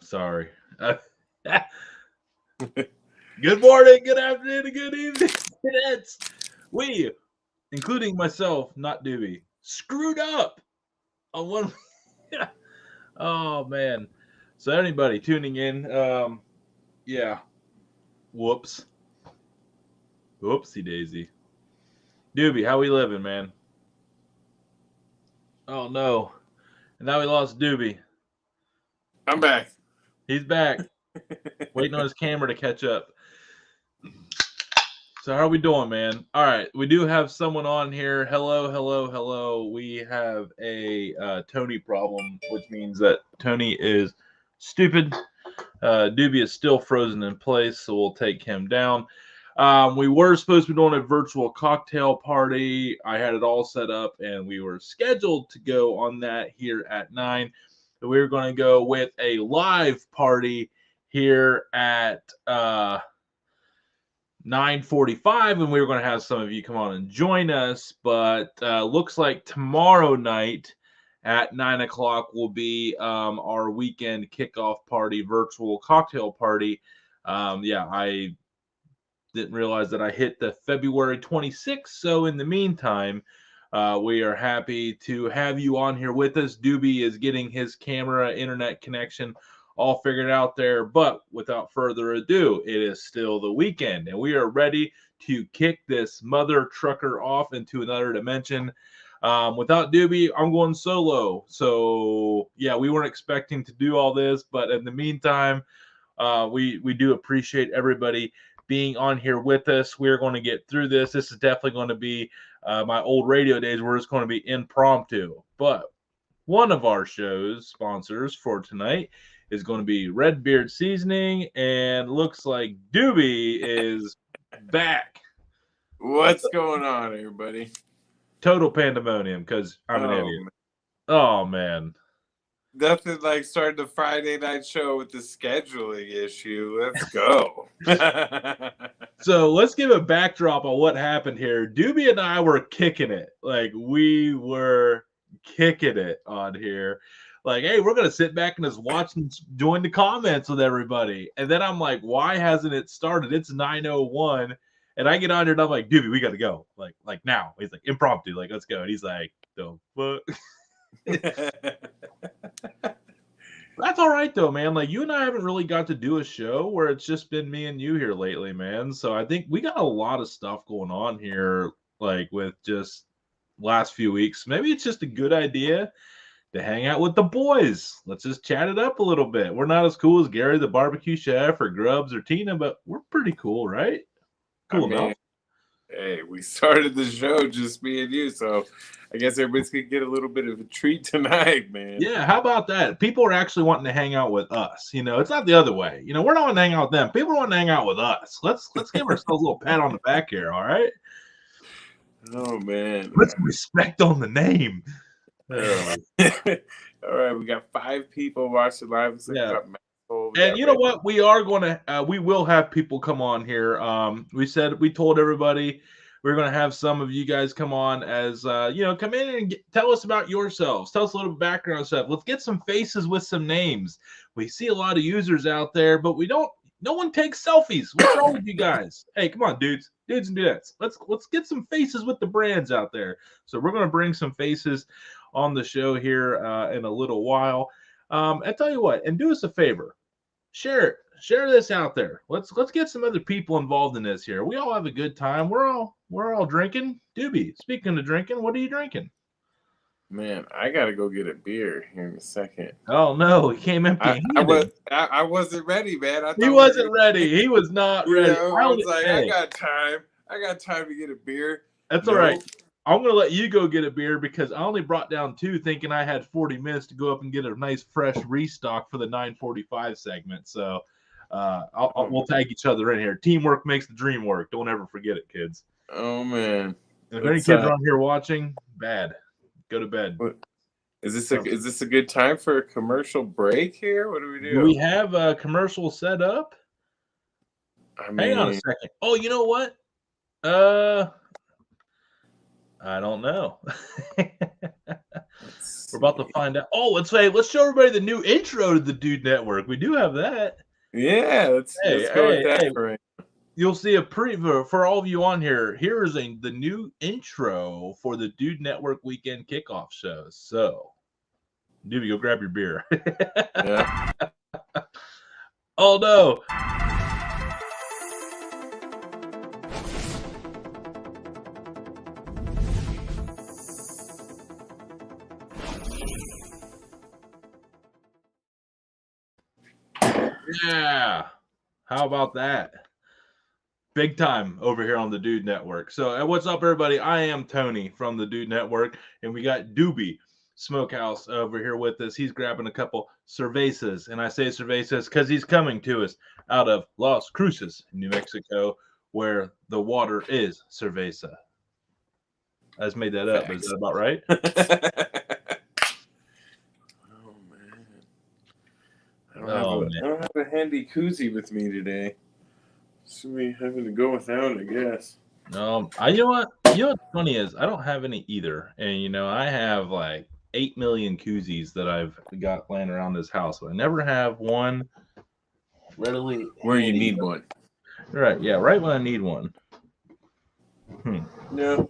sorry. Good morning, good afternoon, and good evening. We, including myself, not Doobie, screwed up on one. Oh man. So anybody tuning in, yeah. Whoops. Whoopsie daisy. Doobie, how we living, man? Oh no. And now we lost Doobie. I'm back. He's back. Waiting on his camera to catch up. So how are we doing, man? All right, we do have someone on here. Hello. We have a Tony problem, which means that Tony is stupid. Doobie is still frozen in place, so we'll take him down. We were supposed to be doing a virtual cocktail party. I had it all set up, and we were scheduled to go on that here at 9. So we were going to go with a live party here at 9:45, and we were going to have some of you come on and join us, but looks like tomorrow night at 9 o'clock will be our weekend kickoff party, virtual cocktail party. I didn't realize that I hit the February 26th, so in the meantime, we are happy to have you on here with us. Doobie is getting his camera internet connection all figured out there, but without further ado, it is still the weekend, and we are ready to kick this mother trucker off into another dimension. Without Doobie, I'm going solo. So yeah, we weren't expecting to do all this, but in the meantime, we do appreciate everybody being on here with us. We're going to get through this. This is definitely going to be my old radio days where it's going to be impromptu. But one of our show's sponsors for tonight is going to be Redbeard Seasoning, and looks like Doobie is back. What's going on, everybody? Total pandemonium because I'm an idiot. Man. Oh, man. Nothing like starting the Friday night show with the scheduling issue. Let's go. So let's give a backdrop on what happened here. Doobie and I were kicking it. Like, we were kicking it on here. Like, hey, we're going to sit back and just watch and join the comments with everybody. And then I'm like, why hasn't it started? It's 9:01. And I get on here and I'm like, Doobie, we got to go. Like now. He's like, impromptu. Like, let's go. And he's like, the fuck? That's all right, though, man. Like, you and I haven't really got to do a show where it's just been me and you here lately, man. So I think we got a lot of stuff going on here, like, with just last few weeks. Maybe it's just a good idea to hang out with the boys. Let's just chat it up a little bit. We're not as cool as Gary the barbecue chef or Grubbs or Tina, but we're pretty cool, right? Cool enough. Hey, we started the show just me and you, so I guess everybody's gonna get a little bit of a treat tonight, man. Yeah, how about that? People are actually wanting to hang out with us. You know, it's not the other way. You know, we're not wanting to hang out with them. People want to hang out with us. Let's give ourselves a little pat on the back here, all right? Oh man. Let's respect on the name. All right, we got 5 people watching live. Yeah. And you know what? We are going to, we will have people come on here. We told everybody we're going to have some of you guys come on as, come in and tell us about yourselves. Tell us a little background stuff. Let's get some faces with some names. We see a lot of users out there, but no one takes selfies. What's wrong with you guys? Hey, come on, dudes and dudettes. Let's get some faces with the brands out there. So we're going to bring some faces on the show here in a little while. I tell you what, and do us a favor, share this out there. Let's get some other people involved in this here. We all have a good time. We're all drinking. Doobie, speaking of drinking, what are you drinking? Man, I gotta go get a beer here in a second. Oh no, he came empty-handed. I wasn't ready, man. He wasn't ready. He was not ready. I was like, hey. I got time to get a beer. That's all right. I'm going to let you go get a beer because I only brought down 2 thinking I had 40 minutes to go up and get a nice fresh restock for the 9:45 segment. So we'll tag each other in here. Teamwork makes the dream work. Don't ever forget it, kids. Oh, man. If any kids are on here watching, bad. Go to bed. Is this a good time for a commercial break here? What do we do? Do we have a commercial set up? Hang on a second. Oh, you know what? I don't know. We're about to find out. Oh, let's show everybody the new intro to the Dude Network. We do have that. Yeah, let's go with that for right. You'll see a preview for all of you on here. Here is the new intro for the Dude Network weekend kickoff show. So, Doobie, go grab your beer. Yeah. Oh no. Yeah. How about that? Big time over here on the Dude Network. So, what's up, everybody? I am Tony from the Dude Network, and we got Doobie Smokehouse over here with us. He's grabbing a couple cervezas, and I say cervezas because he's coming to us out of Las Cruces, New Mexico, where the water is cerveza. I just made that up. Is that about right? Oh man, I don't have a handy koozie with me today. So we having to go without, I guess. You know what? What's funny is I don't have any either, and I have like 8 million koozies that I've got laying around this house, but I never have one readily where you need one. Right? Yeah, right when I need one. Yeah.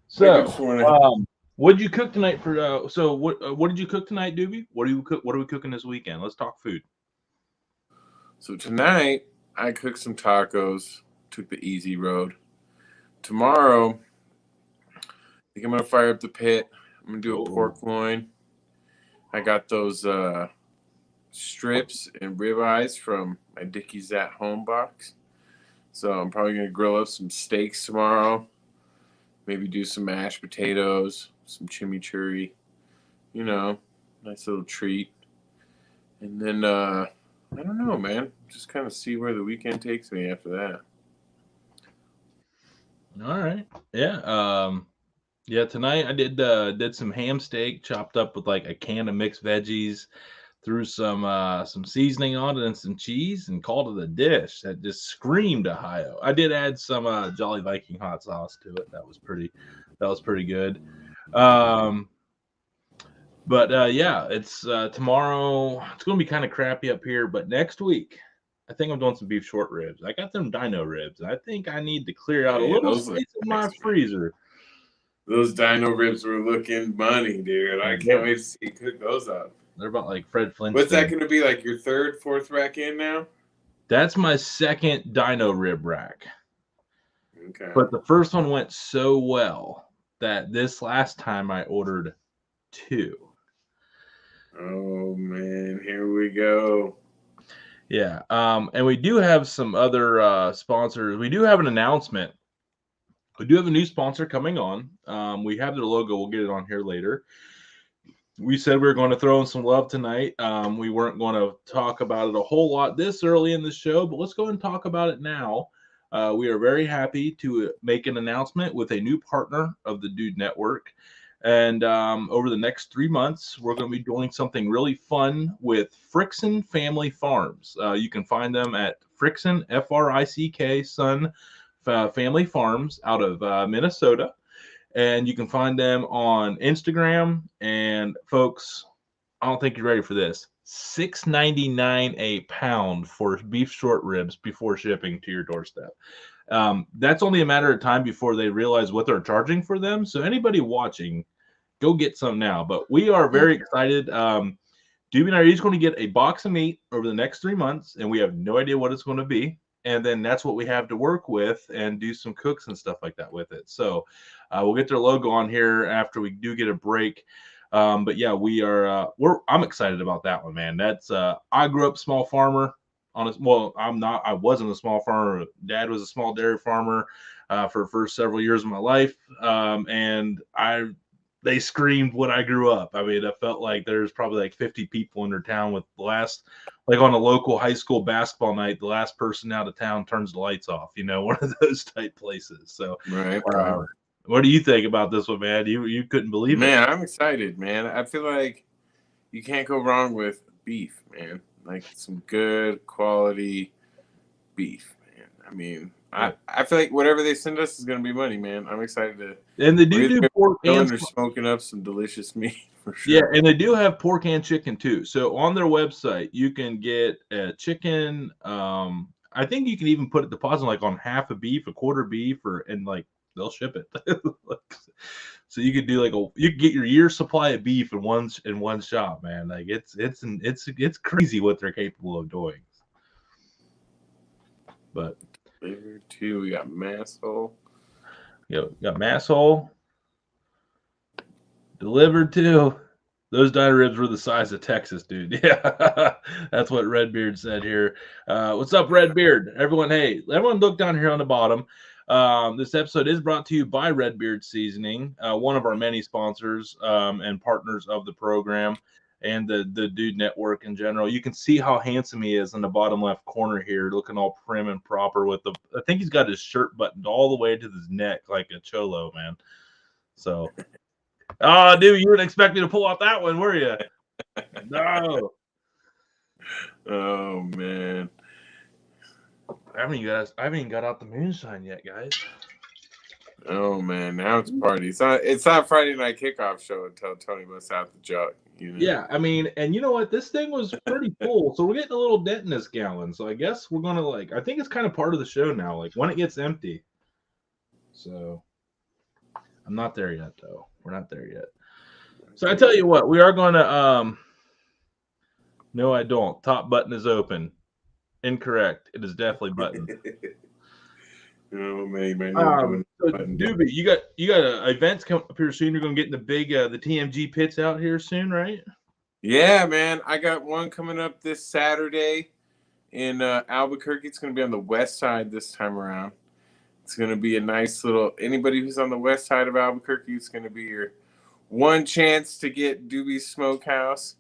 So, what did you cook tonight for? So, what did you cook tonight, Doobie? What do you cook? What are we cooking this weekend? Let's talk food. So tonight I cooked some tacos. Took the easy road. Tomorrow, I think I'm gonna fire up the pit. I'm gonna do a pork loin. I got those strips and ribeyes from my Dickies at Home box. So I'm probably gonna grill up some steaks tomorrow. Maybe do some mashed potatoes, some chimichurri. Nice little treat. And then I don't know, man. Just kind of see where the weekend takes me after that. All right. Yeah. Yeah. Tonight I did some ham steak chopped up with like a can of mixed veggies, threw some seasoning on it and some cheese, and called it a dish that just screamed Ohio. I did add some Jolly Viking hot sauce to it. That was pretty good. But yeah, it's tomorrow. It's going to be kind of crappy up here, but next week, I think I'm doing some beef short ribs. I got them dino ribs. I think I need to clear out a little space in my freezer. Those dino ribs were looking money, dude. I can't wait to see you cook those up. They're about like Fred Flintstone. What's that going to be, like your third, fourth rack in now? That's my second dino rib rack. Okay. But the first one went so well that this last time I ordered 2. Oh man, here we go. Yeah. And we do have some other sponsors. We do have an announcement. We do have a new sponsor coming on. We have their logo. We'll get it on here later. We said we were going to throw in some love tonight. We weren't going to talk about it a whole lot this early in the show, but let's go and talk about it now. We are very happy to make an announcement with a new partner of the Dude Network. And over the next 3 months, we're going to be doing something really fun with Frickson Family Farms. You can find them at Frickson, F-R-I-C-K, Son Family Farms out of Minnesota. And you can find them on Instagram. And folks, I don't think you're ready for this. $6.99 a pound for beef short ribs before shipping to your doorstep. That's only a matter of time before they realize what they're charging for them. So anybody watching, go get some now. But we are very excited. Doobie and I are each going to get a box of meat over the next 3 months, and we have no idea what it's going to be. And then that's what we have to work with and do some cooks and stuff like that with it. So we'll get their logo on here after we do get a break. But yeah, I'm excited about that one, man. That's I grew up small farmer. I wasn't a small farmer. Dad was a small dairy farmer for the first several years of my life. And they screamed when I grew up. I mean, I felt like there's probably like 50 people in their town with the last, like on a local high school basketball night, the last person out of town turns the lights off, one of those type places. So, right. What do you think about this one, man? You couldn't believe it. Man, I'm excited, man. I feel like you can't go wrong with beef, man. Like some good quality beef, man. I mean, I feel like whatever they send us is going to be money, man. I'm excited to. And they do pork and they're smoking up some delicious meat for sure. Yeah, and they do have pork and chicken too. So on their website, you can get a chicken. I think you can even put a deposit like on half a beef, a quarter beef, and like they'll ship it. So you could do you could get your year's supply of beef in one shot, man. Like it's crazy what they're capable of doing. But Delivered too. We got Masshole. You got Masshole delivered too. Those diner ribs were the size of Texas, dude. Yeah, that's what Redbeard said here. What's up, Redbeard? Everyone look down here on the bottom. This episode is brought to you by Redbeard Seasoning, one of our many sponsors and partners of the program and the Dude Network in general. You can see how handsome he is in the bottom left corner here, looking all prim and proper I think he's got his shirt buttoned all the way to his neck like a cholo, man. So, dude, you wouldn't expect me to pull off that one, were you? No. Oh, man. I haven't even got out the moonshine yet, guys. Oh man, now it's a party. It's not Friday night kickoff show until Tony busts out the jug. You know? Yeah, I mean, and you know what? This thing was pretty full, so we're getting a little dent in this gallon. So I guess we're gonna I think it's kind of part of the show now, like when it gets empty. So I'm not there yet, though. We're not there yet. So I tell you what, we are gonna. No, I don't. Top button is open. Incorrect. It is definitely buttoned. Oh man, so Doobie, you got events coming up here soon. You're gonna get in the big the TMG pits out here soon, right? Yeah, man. I got one coming up this Saturday in Albuquerque. It's gonna be on the west side this time around. It's gonna be a nice little. Anybody who's on the west side of Albuquerque, it's gonna be your one chance to get Doobie's Smokehouse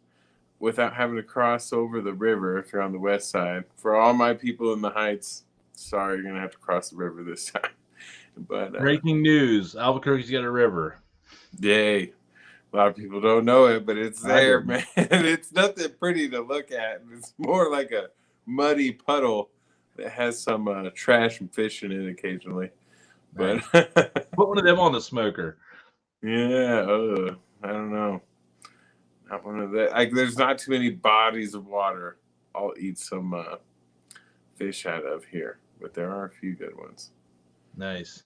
without having to cross over the river if you're on the west side. For all my people in the Heights, sorry, you're going to have to cross the river this time. But breaking news, Albuquerque's got a river. Yay. A lot of people don't know it, but it's there, man. It's nothing pretty to look at. It's more like a muddy puddle that has some trash and fish in it occasionally. But put one of them on the smoker. Yeah, I don't know. Not one of that. There's not too many bodies of water I'll eat some fish out of here, but there are a few good ones. Nice.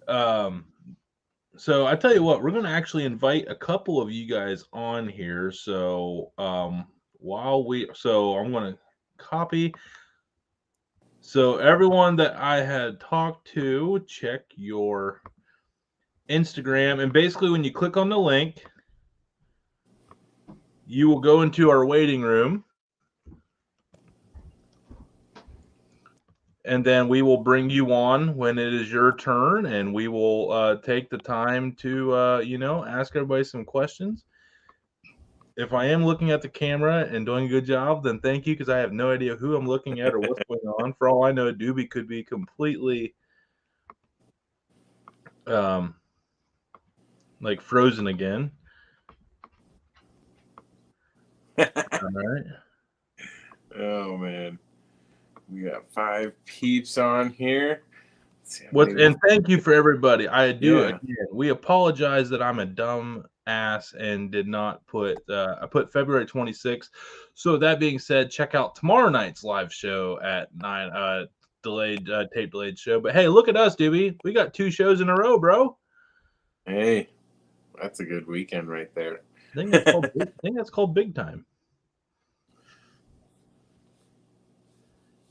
So I tell you what, we're going to actually invite a couple of you guys on here. So I'm going to copy. So everyone that I had talked to, check your Instagram, and basically when you click on the link, you will go into our waiting room, and then we will bring you on when it is your turn, and we will take the time to, ask everybody some questions. If I am looking at the camera and doing a good job, then thank you, because I have no idea who I'm looking at or what's going on. For all I know, Doobie could be completely frozen again. All right. Oh man, we got 5 peeps on here. And thank you for everybody. Again, we apologize that I'm a dumb ass and did not put I put February 26th. So that being said, check out tomorrow night's live show at 9 tape delayed show. But hey, look at us, Doobie. We got 2 shows in a row, bro. Hey, that's a good weekend right there. I think that's called big time.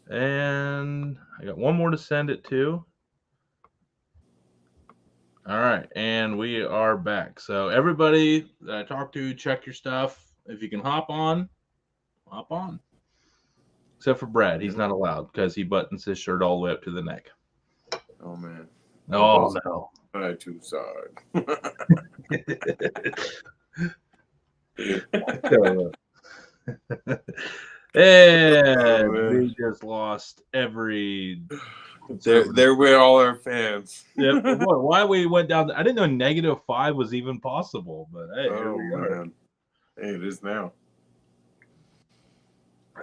And I got one more to send it to. All right, and we are back. So everybody that I talked to, check your stuff. If you can hop on. Except for Brad. He's not allowed because he buttons his shirt all the way up to the neck. Oh, man. Oh, no. I'm too sorry. And we just lost every... There went all our fans. Yeah, why we went down? I didn't know -5 was even possible, but hey, here we are. Hey, it is now.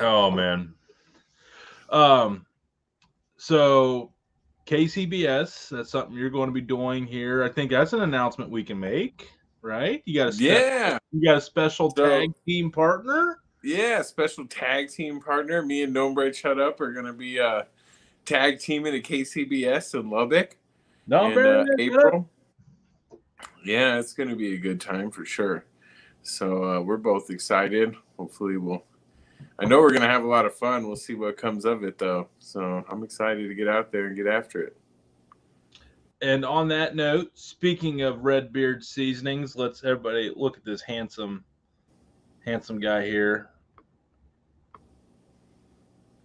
Oh man. So KCBS, that's something you're going to be doing here. I think that's an announcement we can make. right? You got a special tag team partner. Yeah, special tag team partner. Me and Nombre Shut Up are gonna be tag teaming at KCBS in Lubbock in April. Yeah, it's gonna be a good time for sure. So we're both excited. Hopefully I know we're gonna have a lot of fun. We'll see what comes of it though. So I'm excited to get out there and get after it. And on that note, speaking of Redbeard Seasonings, let's everybody look at this handsome guy here.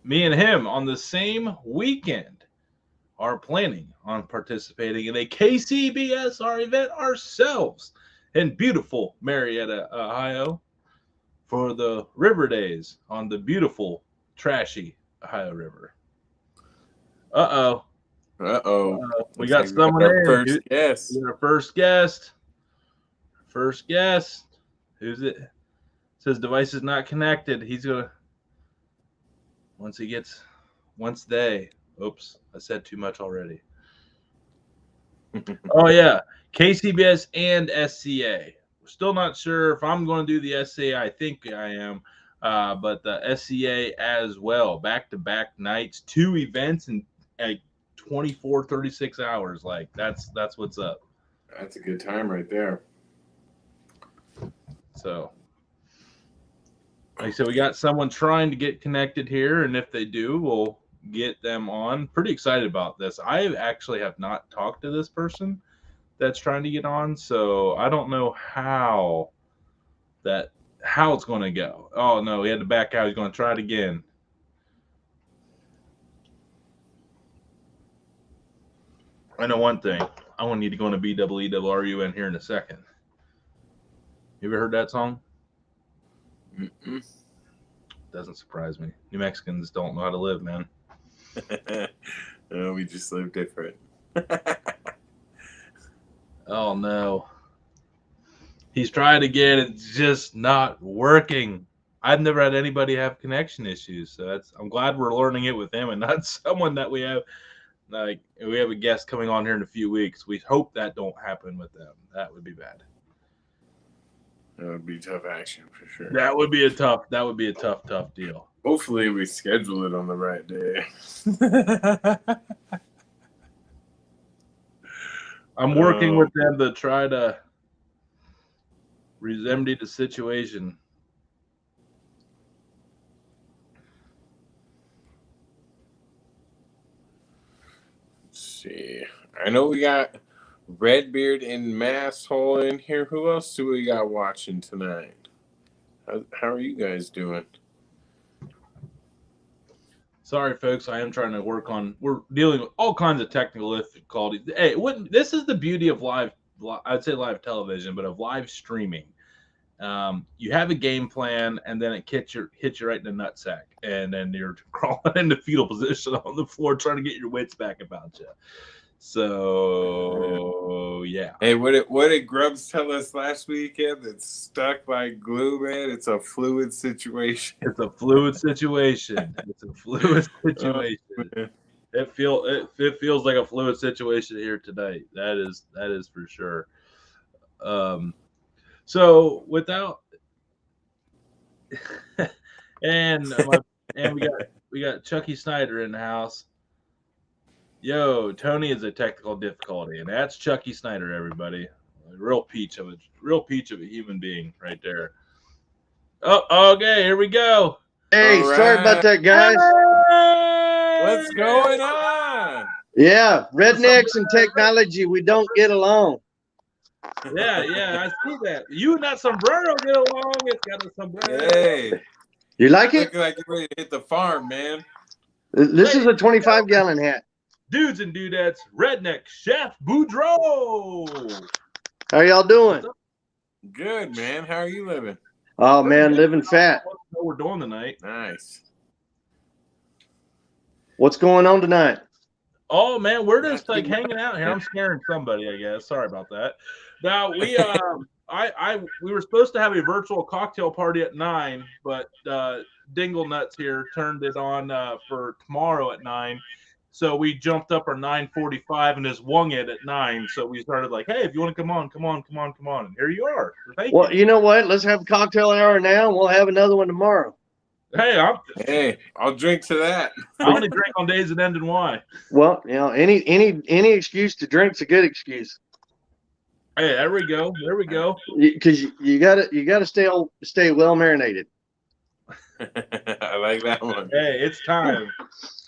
Me and him on the same weekend are planning on participating in a KCBSR event ourselves in beautiful Marietta, Ohio, for the River Days on the beautiful, trashy Ohio River. We got someone in. First guest. Our first guest. First guest. Who's it? Says device is not connected. He's gonna oops, I said too much already. Oh yeah, KCBS and SCA. We're still not sure if I'm going to do the SCA. I think I am, but the SCA as well. Back-to-back nights, 2 events in 24, 36 hours. Like that's what's up. That's a good time right there. So, like I said, we got someone trying to get connected here, and if they do, we'll get them on. Pretty excited about this. I actually have not talked to this person that's trying to get on, so I don't know how it's going to go. Oh no, he had to back out. He's going to try it again. I know one thing. I'm going to need to go into BWEWRUN here in a second. You ever heard that song? Mm-mm. Doesn't surprise me. New Mexicans don't know how to live, man. No, we just live different. Oh no. He's trying to get it, it's just not working. I've never had anybody have connection issues, so I'm glad we're learning it with him and not someone that we have a guest coming on here in a few weeks. We hope that don't happen with them. That would be bad. That would be tough action for sure. That would be a tough deal. Hopefully we schedule it on the right day. I'm working with them to try to remedy the situation. Let's see. I know we got Redbeard and Masshole in here. Who else do we got watching tonight? How are you guys doing? Sorry, folks. I am trying to work on. We're dealing with all kinds of technical difficulties. Hey, this is the beauty of live. I'd say live television, but of live streaming. You have a game plan, and then it hits you right in the nutsack, and then you're crawling into fetal position on the floor, trying to get your wits back about you. So yeah. Hey, what did Grubbs tell us last weekend? It's stuck like glue, man. It's a fluid situation. It's a fluid situation. It feels like a fluid situation here tonight. That is for sure. So without and we got Chucky Snyder in the house. Yo, Tony is a technical difficulty, and that's Chucky Snyder, everybody. A real peach of a human being right there. Oh, okay, here we go. Hey, right. Sorry about that, guys. What's going on? Yeah, rednecks and technology, we don't get along. Yeah, I see that. You and that sombrero get along. It's got a sombrero. Hey. You like it? Looking like you're ready to hit the farm, man. This is a 25-gallon hat. Dudes and dudettes, Redneck Chef Boudreaux. How y'all doing? Good, man. How are you living? Oh, man, living fat. What we're doing tonight. Nice. What's going on tonight? Oh, man, we're just like hanging out here. I'm scaring somebody, I guess. Sorry about that. Now, we we were supposed to have a virtual cocktail party at 9, but Dingle Nuts here turned it on for tomorrow at 9. So we jumped up our 9:45 and just wung it at 9. So we started like, hey, if you want to come on. And here you are. Thank Well, you. you know what? Let's have a cocktail hour now, and we'll have another one tomorrow. Hey, I'll drink to that. I only drink on days that end in Y. Well, you know, any excuse to drink's a good excuse. Hey, there we go. Because you gotta stay well marinated. I like that one. Hey, it's time.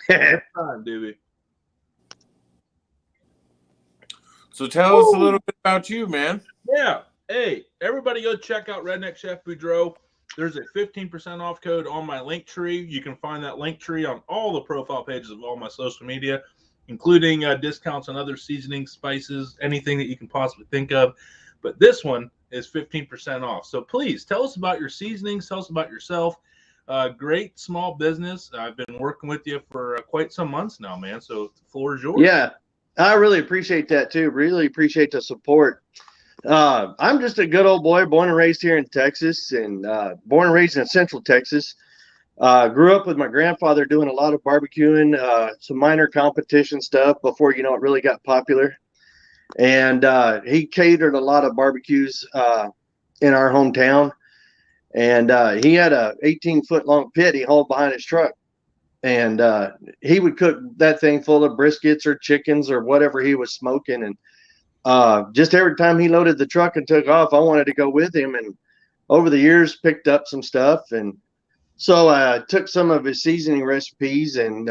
It's time, Doobie. So tell us a little bit about you, man. Yeah. Hey, everybody go check out Redneck Chef Boudreaux. There's a 15% off code on my link tree. You can find that link tree on all the profile pages of all my social media, including discounts on other seasonings, spices, anything that you can possibly think of. But this one is 15% off. So please tell us about your seasonings. Tell us about yourself. Great small business. I've been working with you for quite some months now, man. So the floor is yours. Yeah, I really appreciate that too. Really appreciate the support. I'm just a good old boy, born and raised here in Texas, and born and raised in Central Texas. Grew up with my grandfather doing a lot of barbecuing, some minor competition stuff before, you know, it really got popular. And he catered a lot of barbecues in our hometown. And he had a 18-foot long pit he hauled behind his truck. And he would cook that thing full of briskets or chickens or whatever he was smoking. And just every time he loaded the truck and took off, I wanted to go with him. And over the years, picked up some stuff. And so I took some of his seasoning recipes and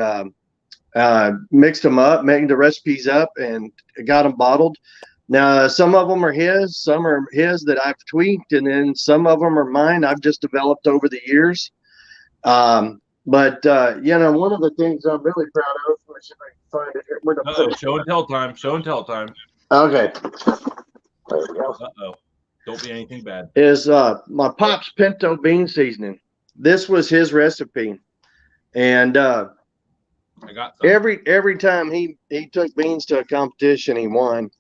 mixed them up, making the recipes up, and got them bottled. Now, some of them are his, some are his that I've tweaked, and then some of them are mine I've just developed over the years. But you know, one of the things I'm really proud of, which if I can find it here, where the Show and tell time. Show and tell time. Okay. There we go. Don't be anything bad. Is my pop's Pinto bean seasoning. This was his recipe, and I got some. every time he took beans to a competition, he won.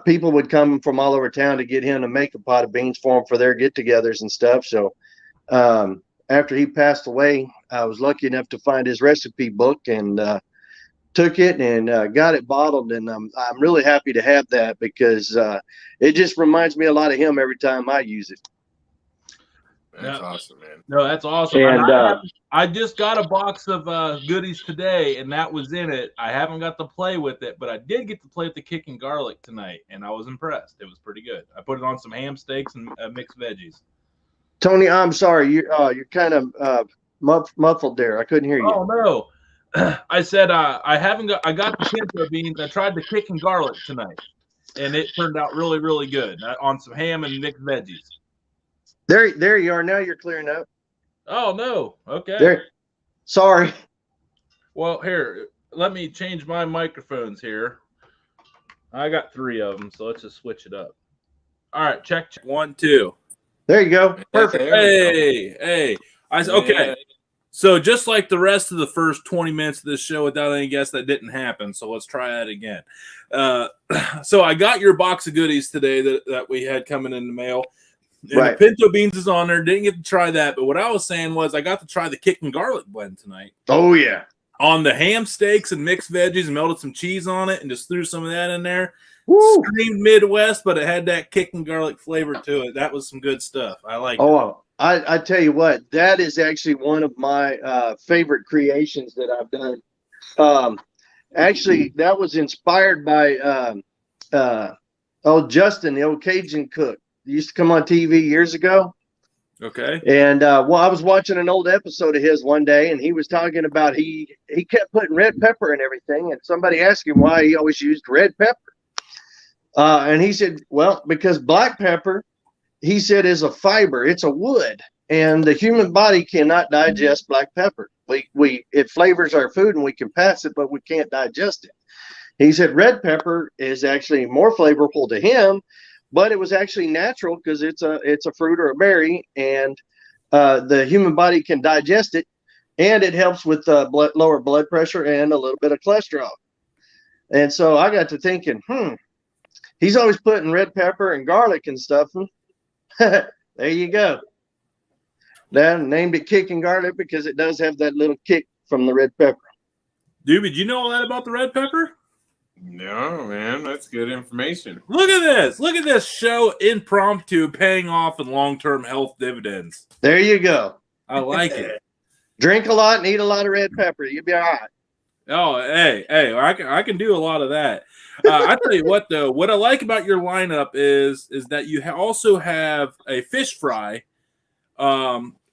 People would come from all over town to get him to make a pot of beans for them for their get-togethers and stuff. So after he passed away, I was lucky enough to find his recipe book and took it and got it bottled. And I'm really happy to have that because it just reminds me a lot of him every time I use it. That's awesome, man. No, that's awesome. And I just got a box of goodies today, and that was in it. I haven't got to play with it, but I did get to play with the kick and garlic tonight, and I was impressed. It was pretty good. I put it on some ham steaks and mixed veggies. Tony, I'm sorry, you're kind of muffled there. I couldn't hear you. Oh no, I said I got the pinto beans. I tried the kick and garlic tonight, and it turned out really, really good on some ham and mixed veggies. There you are. Now you're clearing up. Oh no. Okay. There. Sorry. Well, here, let me change my microphones here. I got 3 of them, so let's just switch it up. All right, check. 1, 2. There you go. Perfect. Hey. Okay. So just like the rest of the first 20 minutes of this show, without any guess, that didn't happen. So let's try that again. So I got your box of goodies today that we had coming in the mail. And right. The pinto beans is on there. Didn't get to try that. But what I was saying was I got to try the kick and garlic blend tonight. Oh, yeah. On the ham steaks and mixed veggies and melted some cheese on it and just threw some of that in there. Woo. Screamed Midwest, but it had that kick and garlic flavor to it. That was some good stuff. I like it. Oh, I tell you what, that is actually one of my favorite creations that I've done. Actually, that was inspired by Justin, the old Cajun cook. He used to come on TV years ago. Okay. And I was watching an old episode of his one day, and he was talking about he kept putting red pepper in everything, and somebody asked him why he always used red pepper. And he said, well, because black pepper, he said, is a fiber. It's a wood, and the human body cannot digest black pepper. It flavors our food, and we can pass it, but we can't digest it. He said red pepper is actually more flavorful to him, but it was actually natural because it's a fruit or a berry, and the human body can digest it, and it helps with lower blood pressure and a little bit of cholesterol. And so I got to thinking, he's always putting red pepper and garlic and stuff. There you go. Then named it kick and garlic because it does have that little kick from the red pepper. Doobie, do you know all that about the red pepper? No, man, that's good information. Look at this. Look at this show impromptu paying off in long-term health dividends. There you go. I like it. Drink a lot and eat a lot of red pepper. You'll be all right. Oh, hey, I can do a lot of that. I tell you what, though, what I like about your lineup is that you also have a fish fry.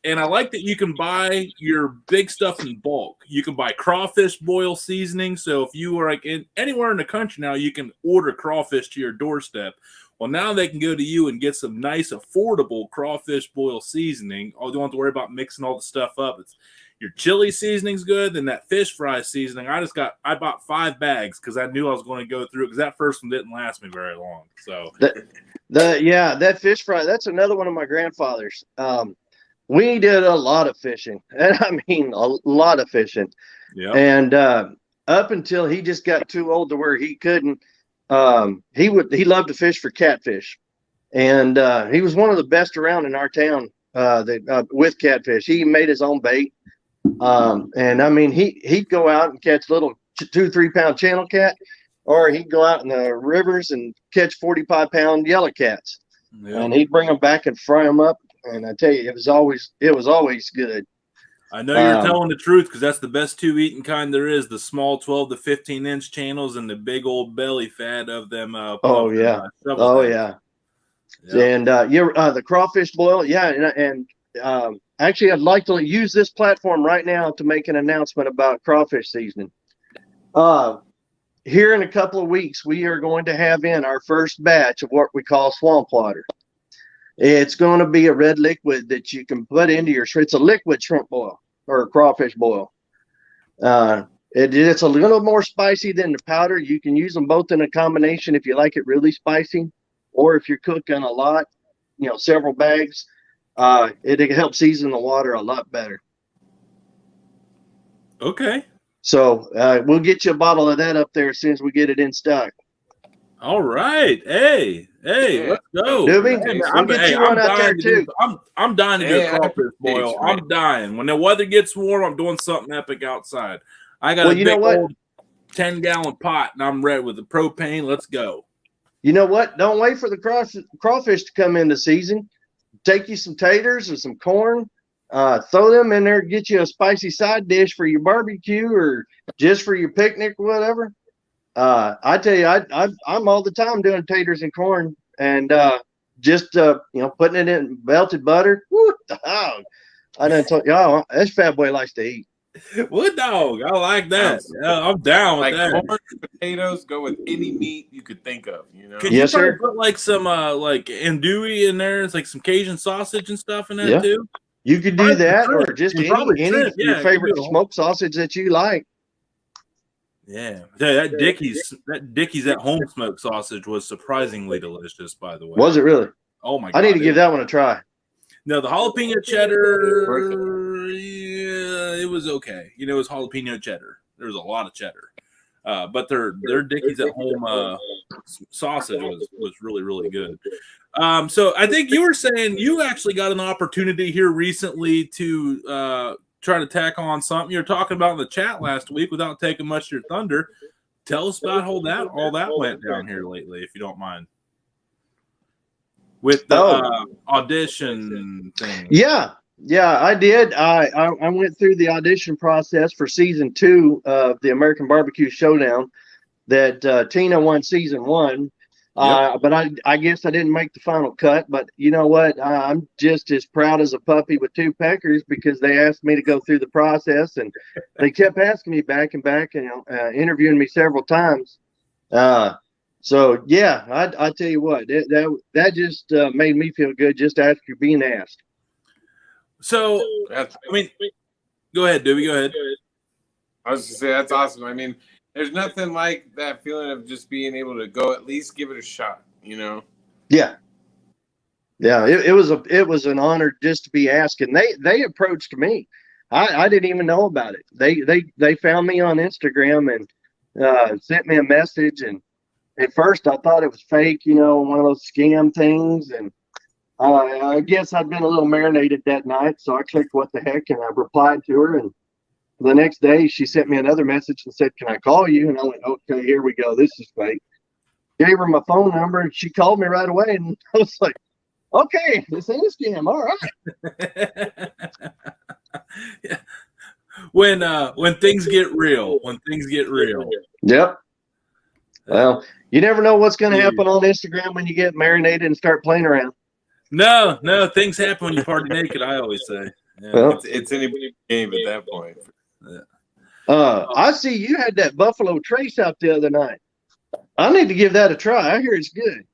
And I like that you can buy your big stuff in bulk. You can buy crawfish boil seasoning. So if you are like anywhere in the country now, you can order crawfish to your doorstep. Well, now they can go to you and get some nice, affordable crawfish boil seasoning. Oh, you don't have to worry about mixing all the stuff up. It's your chili seasoning's good, then that fish fry seasoning. I bought 5 bags because I knew I was going to go through it because that first one didn't last me very long. So that fish fry, that's another one of my grandfather's. We did a lot of fishing, and I mean a lot of fishing. Yeah. And up until he just got too old to where he couldn't, he loved to fish for catfish, and he was one of the best around in our town with catfish. He made his own bait, and I mean he'd go out and catch little 2-3 pound channel cat, or he'd go out in the rivers and catch 45-pound yellow cats, and he'd bring them back and fry them up. And I tell you, it was always good. I know you're telling the truth because that's the best 2 eating kind there is: the small 12 to 15 inch channels and the big old belly fat of them. And the crawfish boil, and actually, I'd like to use this platform right now to make an announcement about crawfish seasoning. Here in a couple of weeks, we are going to have in our first batch of what we call swamp water. It's going to be a red liquid that you can put into your shrimp. It's a liquid shrimp boil or crawfish boil. It's a little more spicy than the powder. You can use them both in a combination if you like it really spicy, or if you're cooking a lot, several bags, it helps season the water a lot better. Okay. So we'll get you a bottle of that up there as soon as we get it in stock. All right. Hey, let's go. I'm dying to do a crawfish boil. I'm dying. When the weather gets warm, I'm doing something epic outside. I got a big old 10-gallon pot, and I'm ready with the propane. Let's go. You know what? Don't wait for the crawfish to come into season. Take you some taters or some corn. Throw them in there. Get you a spicy side dish for your barbecue or just for your picnic or whatever. I tell you, I'm all the time doing taters and corn, and just putting it in melted butter. Woo, dog. I done told y'all, this fat boy likes to eat. What dog? I like that. I'm down with that. Corn, potatoes go with any meat you could think of. Could you put like some like andouille in there? It's like some Cajun sausage and stuff in that too. You could do that, or just any your favorite smoked sausage that you like. Yeah, that Dickie's at home smoked sausage was surprisingly delicious, by the way. Was it really? Oh my god! I need to give that one a try. No, the jalapeno cheddar, it was okay. It was jalapeno cheddar. There was a lot of cheddar, but their Dickie's at home sausage was really, really good. So I think you were saying you actually got an opportunity here recently to try to tack on something you were talking about in the chat last week without taking much of your thunder. Tell us about all that went down here lately, if you don't mind. With the audition thing. Yeah, I did. I went through the audition process for season 2 of the American Barbecue Showdown that Tina won season 1. But I guess I didn't make the final cut. But you know what? I'm just as proud as a puppy with 2 peckers because they asked me to go through the process, and they kept asking me back and back, and interviewing me several times. So yeah, I tell you what, that just made me feel good just after being asked. So I mean, go ahead, Doobie. Go ahead. I was gonna say that's awesome. I mean, there's nothing like that feeling of just being able to go at least give it a shot, Yeah. It was an honor just to be asked, and they approached me. I didn't even know about it. They found me on Instagram and sent me a message, and at first I thought it was fake, one of those scam things, and I guess I'd been a little marinated that night, so I clicked what the heck, and I replied to her, and the next day, she sent me another message and said, "Can I call you?" And I went, "Okay, here we go. This is fake." Gave her my phone number, and she called me right away. And I was like, "Okay, this ain't a scam. All right." Yeah. When things get real, Yep. Well, you never know what's going to happen on Instagram when you get marinated and start playing around. No, things happen when you party naked. I always say. Yeah. Well, it's anybody's game at that point. Yeah. I see you had that Buffalo Trace out the other night. I need to give that a try. I hear it's good.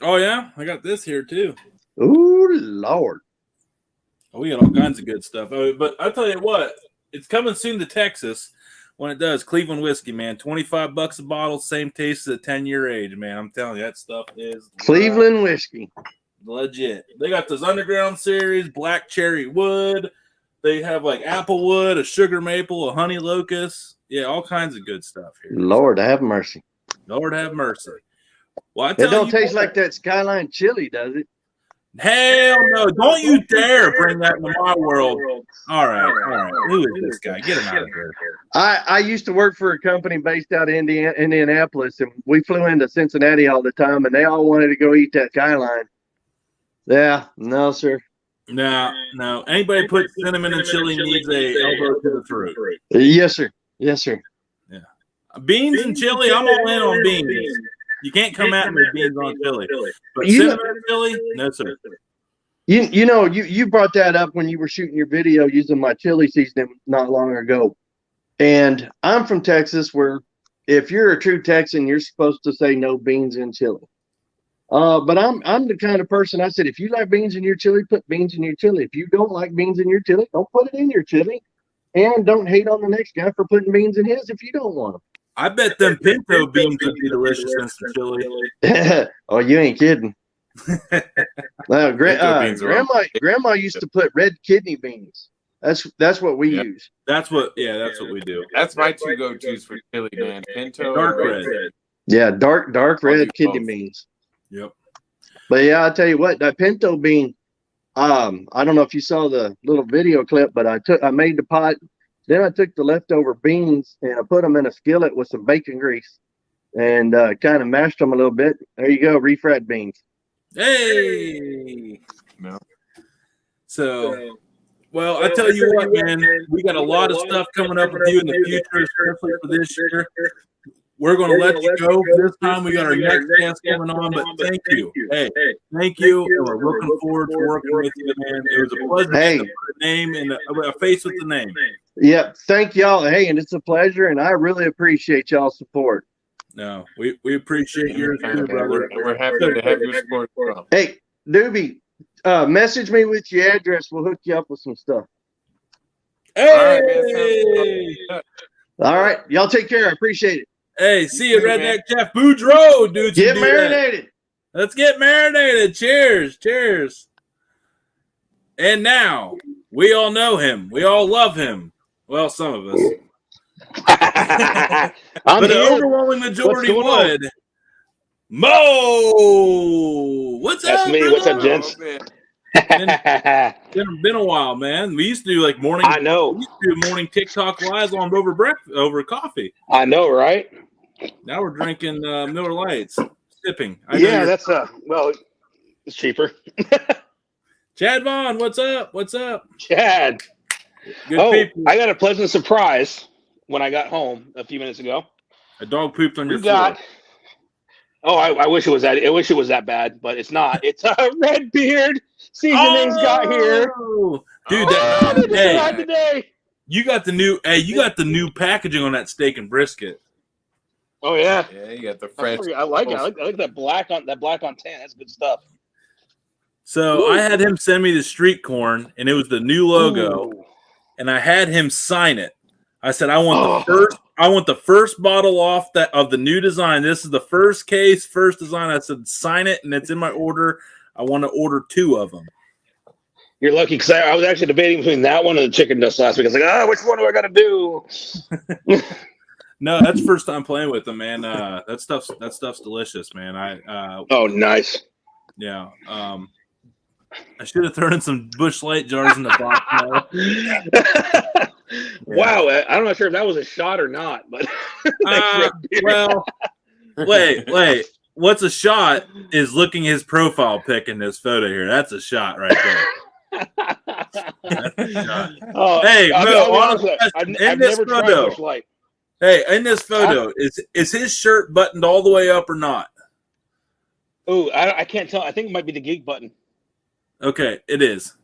Oh yeah, I got this here too. Ooh, Lord. Oh, we got all kinds of good stuff. Oh, but I tell you what, it's coming soon to Texas. When it does, Cleveland whiskey, man, $25 a bottle, same taste as a 10-year age, man. I'm telling you, that stuff is Cleveland whiskey. Legit. They got this Underground series, black cherry wood. They have like apple wood, a sugar maple, a honey locust. Yeah, all kinds of good stuff here. Lord have mercy. Lord have mercy. Well, It don't taste like that Skyline chili, does it? Hell no. Don't you dare bring that into my world. All right. Who is this guy? Get him out of here. I used to work for a company based out of Indianapolis, and we flew into Cincinnati all the time, and they all wanted to go eat that Skyline. Yeah, no, sir. No. Anybody put cinnamon and chili needs a elbow to the throat. Yes, sir. Yes, sir. Yeah. Beans and chili, I'm all in on beans. You can't come at me with beans on chili. But cinnamon and chili, no, sir. You brought that up when you were shooting your video using my chili seasoning not long ago. And I'm from Texas, where if you're a true Texan, you're supposed to say no beans in chili. But I'm the kind of person, I said, if you like beans in your chili, put beans in your chili. If you don't like beans in your chili, don't put it in your chili. And don't hate on the next guy for putting beans in his if you don't want them. I bet them Pinto beans would be delicious in some chili. Oh, you ain't kidding. Grandma used to put red kidney beans. That's what we use. That's what we do. That's my two go-tos for chili, man. Pinto dark and red. Yeah, dark red kidney beans. Yep. But yeah, I'll tell you what, that pinto bean, I don't know if you saw the little video clip, but I made the pot. Then I took the leftover beans and I put them in a skillet with some bacon grease and kind of mashed them a little bit. There you go, refried beans. Hey. No. So, well, I tell you what, man, we got a lot of stuff coming up with you in the future, especially for this year. We're going to let you go this time. We got our next guest coming on, but thank you. Hey, thank you. And we're looking forward to working with you, man. It was a pleasure to put a name and a face with the name. Yeah, thank y'all. Hey, and it's a pleasure, and I really appreciate y'all's support. No, we appreciate yours too, brother. We're happy to have your support. Hey, Doobie, message me with your address. We'll hook you up with some stuff. Hey! All right, y'all take care. I appreciate it. Hey, see you, Redneck Jeff Boudreaux, dude. Get marinated. Let's get marinated. Cheers. And now, we all know him. We all love him. Well, some of us. But the overwhelming majority would. Mo! What's up? That's me. Bro? What's up, gents? Been a while, man. We used to do like morning. I know. We used to do morning TikTok lives on over coffee. I know, right? Now we're drinking Miller Lights, sipping. That's well, it's cheaper. Chad Vaughn, what's up? What's up, Chad? Good people. I got a pleasant surprise when I got home a few minutes ago. A dog pooped on your floor. I wish it was that. I wish it was that bad, but it's not. It's a Red Beard Seasonings got here, dude. Today. You got the new. Hey, you got the new packaging on that steak and brisket. Oh yeah, you got the fresh. I like it. I like that black on tan. That's good stuff. So I had him send me the street corn, and it was the new logo, and I had him sign it. I said, I want the first bottle of the new design. This is the first case, first design. I said, sign it, and it's in my order. I want to order 2 of them. You're lucky because I was actually debating between that one and the chicken dust last week. I was like, which one do I got to do? No, that's the first time playing with them, man. That stuff's delicious, man. Oh, nice. Yeah. I should have thrown in some Busch Light jars in the box. Wow, I'm not sure if that was a shot or not, but well, wait. What's a shot is looking his profile pic in this photo here. That's a shot right there. That's a shot. Hey, I've never tried Busch Light. Hey, in this photo, is his shirt buttoned all the way up or not? Oh, I can't tell. I think it might be the geek button. Okay, it is.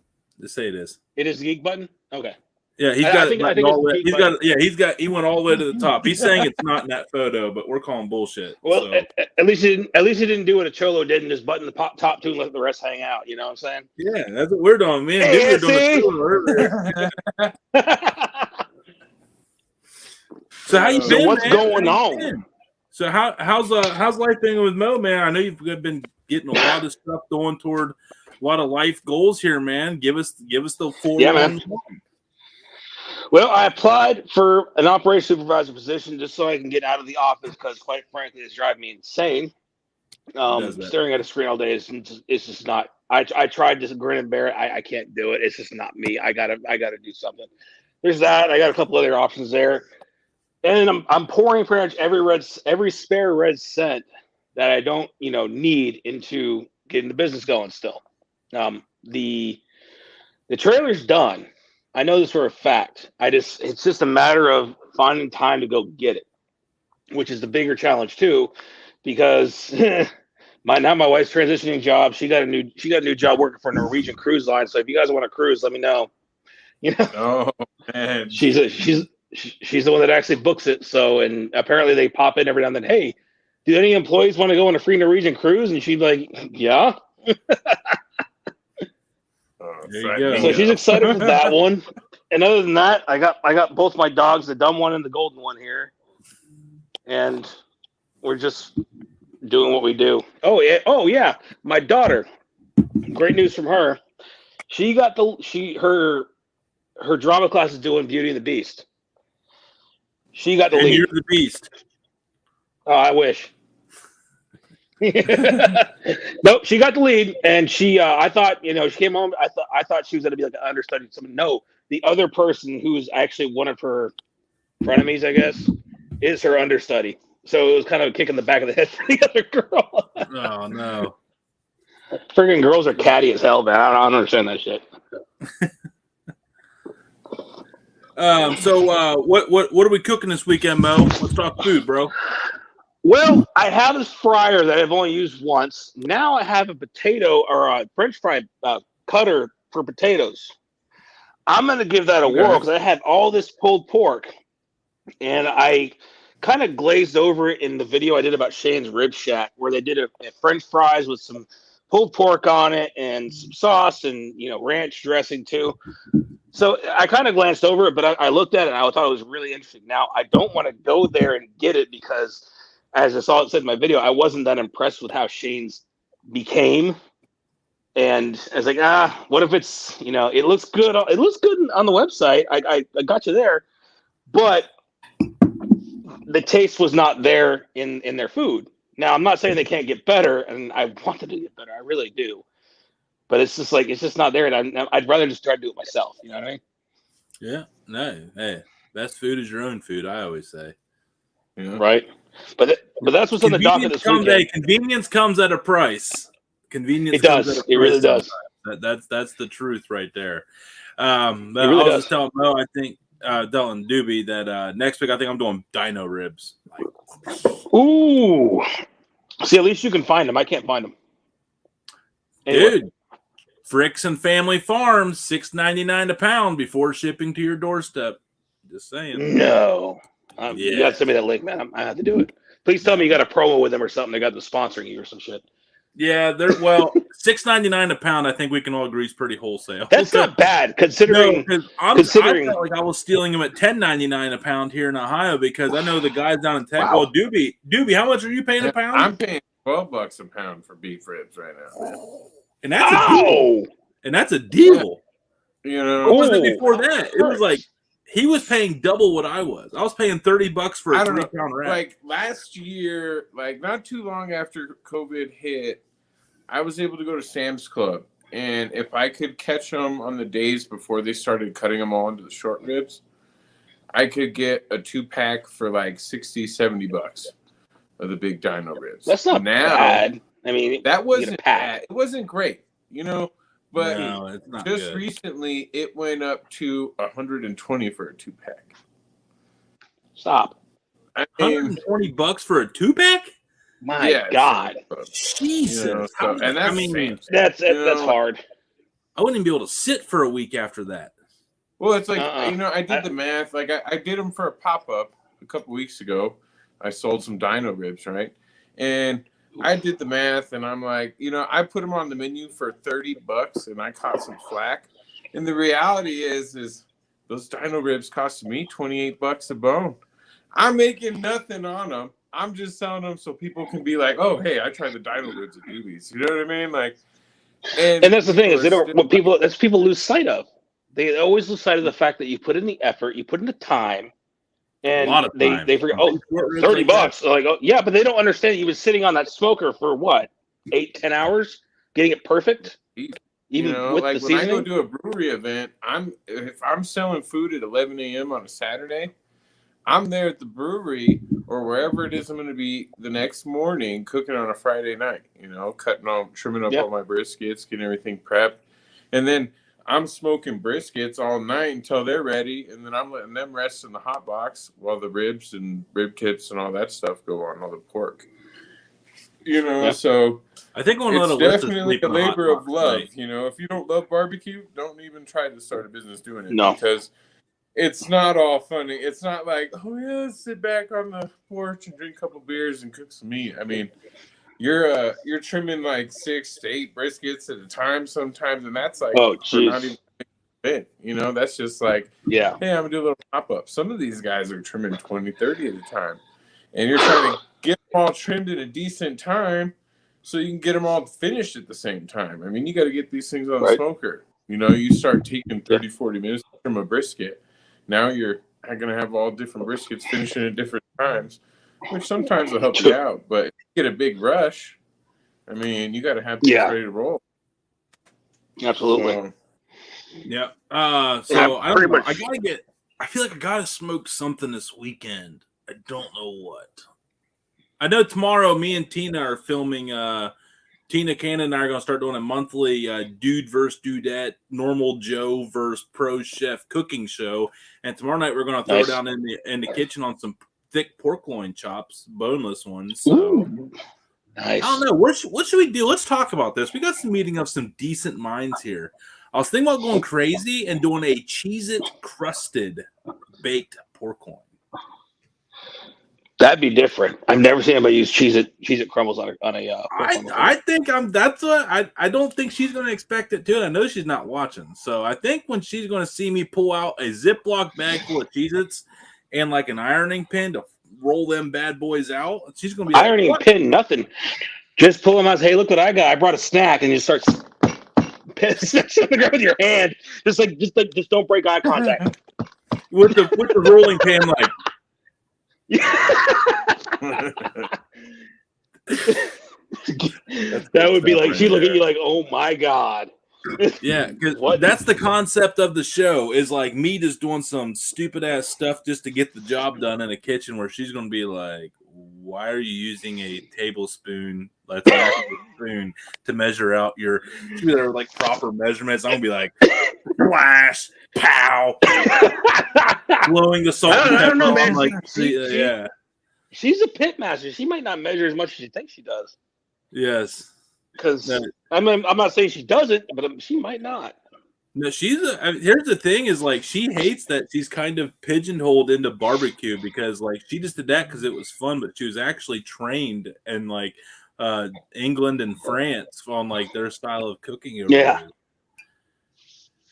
Just say it is. It is the geek button? Okay. Yeah, he went all the way to the top. He's saying it's not in that photo, but we're calling bullshit. Well, so. at least he didn't do what a Cholo did and just button the top two and let the rest hang out. You know what I'm saying? Yeah, that's what we're doing. Me and Dude are doing So how you been? So what's man? going on? So how's life been with Mo, man? I know you've been getting a lot of stuff going toward a lot of life goals here, man. Give us the full. Yeah, man. Well, I applied for an operations supervisor position just so I can get out of the office because, quite frankly, it's driving me insane. Staring at a screen all day is just not. I tried to grin and bear it. I can't do it. It's just not me. I gotta do something. There's that. I got a couple other options there, and I'm pouring pretty much every spare red cent that I don't need into getting the business going. Still, the trailer's done. I know this for a fact. It's just a matter of finding time to go get it, which is the bigger challenge too, because my wife's transitioning job. She got a new job working for a Norwegian cruise line. So if you guys want to cruise, let me know. Oh man, she's the one that actually books it. So, and apparently they pop in every now and then. Hey, do any employees want to go on a free Norwegian cruise? And she's like, yeah. So she's excited for that one. And other than that, I got both my dogs, the dumb one and the golden one here. And we're just doing what we do. Oh yeah. My daughter. Great news from her. She got her drama class is doing Beauty and the Beast. She got the lead. You're the Beast. Oh, I wish. Nope, she got the lead, and she. I thought, she came home. I thought she was going to be like an understudy. No, the other person who's actually one of her frenemies, I guess, is her understudy. So it was kind of a kick in the back of the head for the other girl. Oh no! Friggin' girls are catty as hell, man. I don't understand that shit. So what are we cooking this weekend, Mo? Let's talk food, bro. Well, I have this fryer that I've only used once. Now I have a potato or a French fry cutter for potatoes. I'm going to give that a whirl because I had all this pulled pork, and I kind of glazed over it in the video I did about Shane's Rib Shack, where they did a French fries with some pulled pork on it and some sauce and ranch dressing too. So I kind of glanced over it, but I looked at it and I thought it was really interesting. Now I don't want to go there and get it because, as I saw it said in my video, I wasn't that impressed with how Shane's became. And I was like, what if it's, it looks good. It looks good on the website. I got you there, but the taste was not there in their food. Now, I'm not saying they can't get better, and I want them to get better. I really do. But it's just not there. And I'd rather just try to do it myself. You know what I mean? Yeah. No. Hey, best food is your own food, I always say. Yeah. Right. But that's what's on the docket this weekend. Convenience comes at a price. Convenience. It does. It really does. That's the truth right there. Really I'll does. just tell Mo, I think Dylan Doobie that next week I think I'm doing dino ribs. Ooh. See, at least you can find them. I can't find them. Anyway. Dude, Fricks and Family Farms, $6.99 a pound before shipping to your doorstep. Just saying. No. You got to send me that link, man. I have to do it. Please tell me you got a promo with them or something. They got them sponsoring you or some shit. Yeah, $6.99 a pound. I think we can all agree is pretty wholesale. That's not bad considering. I felt like I was stealing them at $10.99 a pound here in Ohio because I know the guys down in Texas. Wow. Well, Doobie, how much are you paying a pound? I'm paying $12 a pound for beef ribs right now, man. And that's a deal. And that's a deal. Yeah. What was it before that? It was like he was paying double what I was. I was paying $30 for a 3-pound rack. Like last year, like not too long after COVID hit, I was able to go to Sam's Club And if I could catch them on the days before they started cutting them all into the short ribs, I could get a 2-pack for like $60-$70 of the big dino ribs. That's not bad. I mean, that wasn't bad. It wasn't great, but no, it's not just good. recently it went up to $120 for a 2-pack. Stop. I mean, $120 for a 2-pack? My God. Jesus. And that's that's hard. I wouldn't even be able to sit for a week after that. Well, it's like, I did the math. Like, I did them for a pop-up a couple weeks ago. I sold some dino ribs, right? And I did the math, and I'm like, I put them on the menu for $30, and I caught some flack. And the reality is those dino ribs costed me $28 a bone. I'm making nothing on them. I'm just selling them so people can be like, oh, hey, I tried the dino ribs at Doobie's. You know what I mean? Like, and that's the thing is people lose sight of. They always lose sight of the fact that you put in the effort, you put in the time, and they forget. Oh, $30. Like, oh yeah, but they don't understand. You was sitting on that smoker for what, 8-10 hours, getting it perfect. Even with like the when seasoning? I go do a brewery event, if I'm selling food at 11 a.m. on a Saturday, I'm there at the brewery or wherever it is I'm going to be the next morning cooking on a Friday night, trimming up all my briskets, getting everything prepped. And then I'm smoking briskets all night until they're ready. And then I'm letting them rest in the hot box while the ribs and rib tips and all that stuff go on, all the pork. So I think it's definitely a labor of love. Right? If you don't love barbecue, don't even try to start a business doing it. No. Because it's not all funny. It's not like, oh yeah, let's sit back on the porch and drink a couple beers and cook some meat. I mean, you're trimming like 6 to 8 briskets at a time sometimes, and that's like not even a bit. That's just like, hey, I'm gonna do a little pop up. Some of these guys are trimming 20, 30 at a time, and you're trying to get them all trimmed at a decent time so you can get them all finished at the same time. I mean, you got to get these things on the smoker. You start taking 30, 40 minutes to trim a brisket. Now you're going to have all different briskets finishing at different times, which sometimes will help you out. But if you get a big rush, I mean, you got to have things ready to roll. Absolutely. Yeah. I don't know. I feel like I got to smoke something this weekend. I don't know what. I know tomorrow me and Tina are filming Tina Cannon and I are going to start doing a monthly Dude versus Dudette, Normal Joe versus Pro Chef cooking show. And tomorrow night we're going to throw down in the kitchen on some thick pork loin chops, boneless ones. So Ooh, nice. I don't know. What should we do? Let's talk about this. We got some meeting of some decent minds here. I was thinking about going crazy and doing a Cheez-It crusted baked pork loin. That'd be different. I've never seen anybody use Cheez-It crumbles on a. I think I don't think she's going to expect it too. And I know she's not watching, so I think when she's going to see me pull out a Ziploc bag full of Cheez-Its and like an ironing pin to roll them bad boys out, she's going to be ironing like, pin, nothing. Just pull them out. Hey, look what I got! I brought a snack, and you start snatching on the ground with your hand, just don't break eye contact with the rolling pin, like. That would be like she'd look at you like, oh my God. Yeah, because that's the concept of the show is like me just doing some stupid ass stuff just to get the job done in a kitchen where she's gonna be like, why are you using a tablespoon, like a spoon, to measure out your like proper measurements? I'm gonna be like, flash, pow, blowing the salt and pepper. I don't know, man. Like, yeah. She's a pit master. She might not measure as much as you think she does. Yes. Because I'm not saying she doesn't, but she might not. No, here's the thing is like she hates that she's kind of pigeonholed into barbecue because like she just did that because it was fun, but she was actually trained in like England and France on like their style of cooking. Yeah.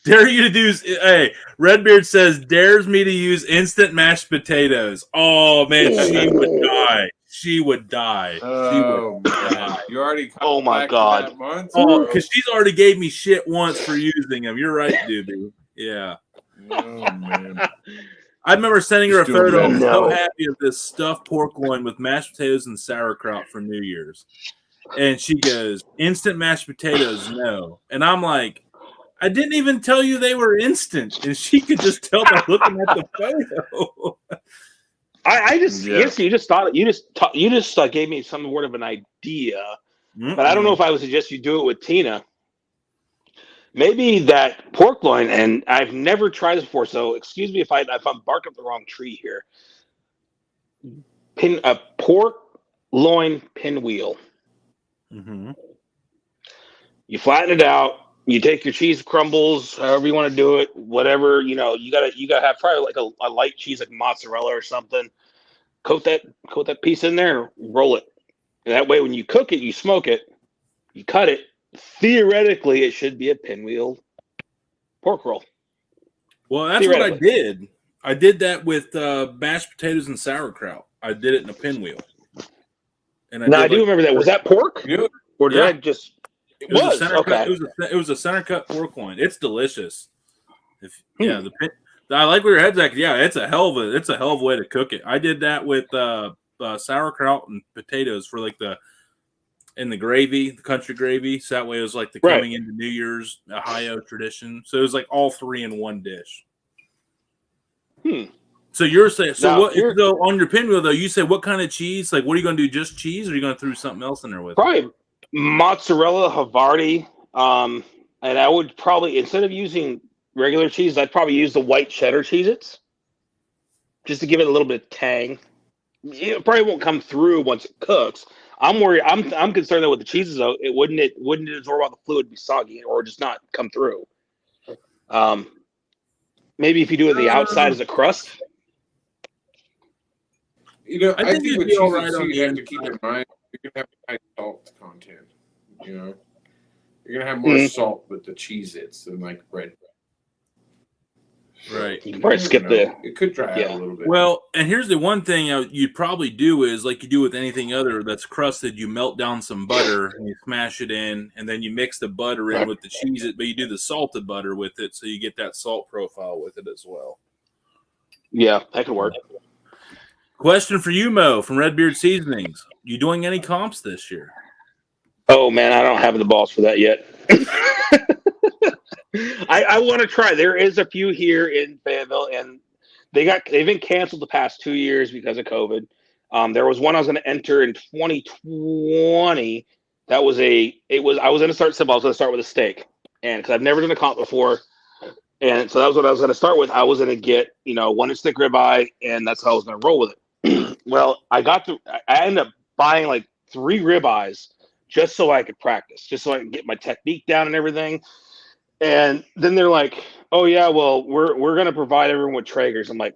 Dare you to do? Hey, Redbeard says dares me to use instant mashed potatoes. Oh man, she would die. She would die. Oh, man. You already. Oh my God. Oh, because she's already gave me shit once for using them. You're right, Doobie. Yeah. Oh man. I remember sending her a photo. I'm so happy of this stuffed pork loin with mashed potatoes and sauerkraut for New Year's. And she goes, instant mashed potatoes, no. And I'm like, I didn't even tell you they were instant. And she could just tell by looking at the photo. I just guess you just thought you just gave me some word of an idea, but I don't know if I would suggest you do it with Tina. Maybe that pork loin, and I've never tried this before, so excuse me if I'm barking up the wrong tree here. Pork loin pinwheel. Mm-hmm. You flatten it out. You take your cheese crumbles, however you want to do it, whatever, you gotta have probably like a light cheese like mozzarella or something. Coat that piece in there, roll it. And that way when you cook it, you smoke it, you cut it. Theoretically, it should be a pinwheel pork roll. Well, that's what I did. I did that with mashed potatoes and sauerkraut. I did it in a pinwheel. And I do remember that. Was that pork? Or did I just... It was a center cut pork loin. It's delicious. I like where your head's at. Yeah, it's a hell of a way to cook it. I did that with sauerkraut and potatoes for like the gravy, the country gravy. So that way it was like the coming into New Year's Ohio tradition. So it was like all three in one dish. So you're saying so on your pinwheel though, you say what kind of cheese? Like what are you gonna do? Just cheese, or are you gonna throw something else in there with it? Mozzarella, Havarti, and I would probably, instead of using regular cheese, I'd probably use the white cheddar Cheez-Its just to give it a little bit of tang. It probably won't come through once it cooks. I'm worried. I'm concerned that with the cheeses though, it wouldn't absorb all the fluid, be soggy, or just not come through. Maybe if you do it the outside as a crust. I think with cheese, you have to keep in mind you're gonna have high salt content. You're gonna have more salt with the Cheez-Its than like bread. Right. You can probably skip it could dry out a little bit. Well, and here's the one thing you'd probably do is like you do with anything other that's crusted, you melt down some butter and you smash it in, and then you mix the butter in with the Cheez-It, but you do the salted butter with it so you get that salt profile with it as well. Yeah, that could work. Question for you, Mo, from Redbeard Seasonings. You doing any comps this year? Oh, man, I don't have the balls for that yet. I want to try. There is a few here in Fayetteville, and they've been canceled the past 2 years because of COVID. There was one I was going to enter in 2020. I was going to start simple. I was going to start with a steak, and because I've never done a comp before, and so that was what I was going to start with. I was going to get 1 inch thick ribeye, and that's how I was going to roll with it. Well, I ended up buying like 3 ribeyes just so I could practice, just so I could get my technique down and everything. And then they're like, "Oh yeah, well we're going to provide everyone with Traegers." I'm like,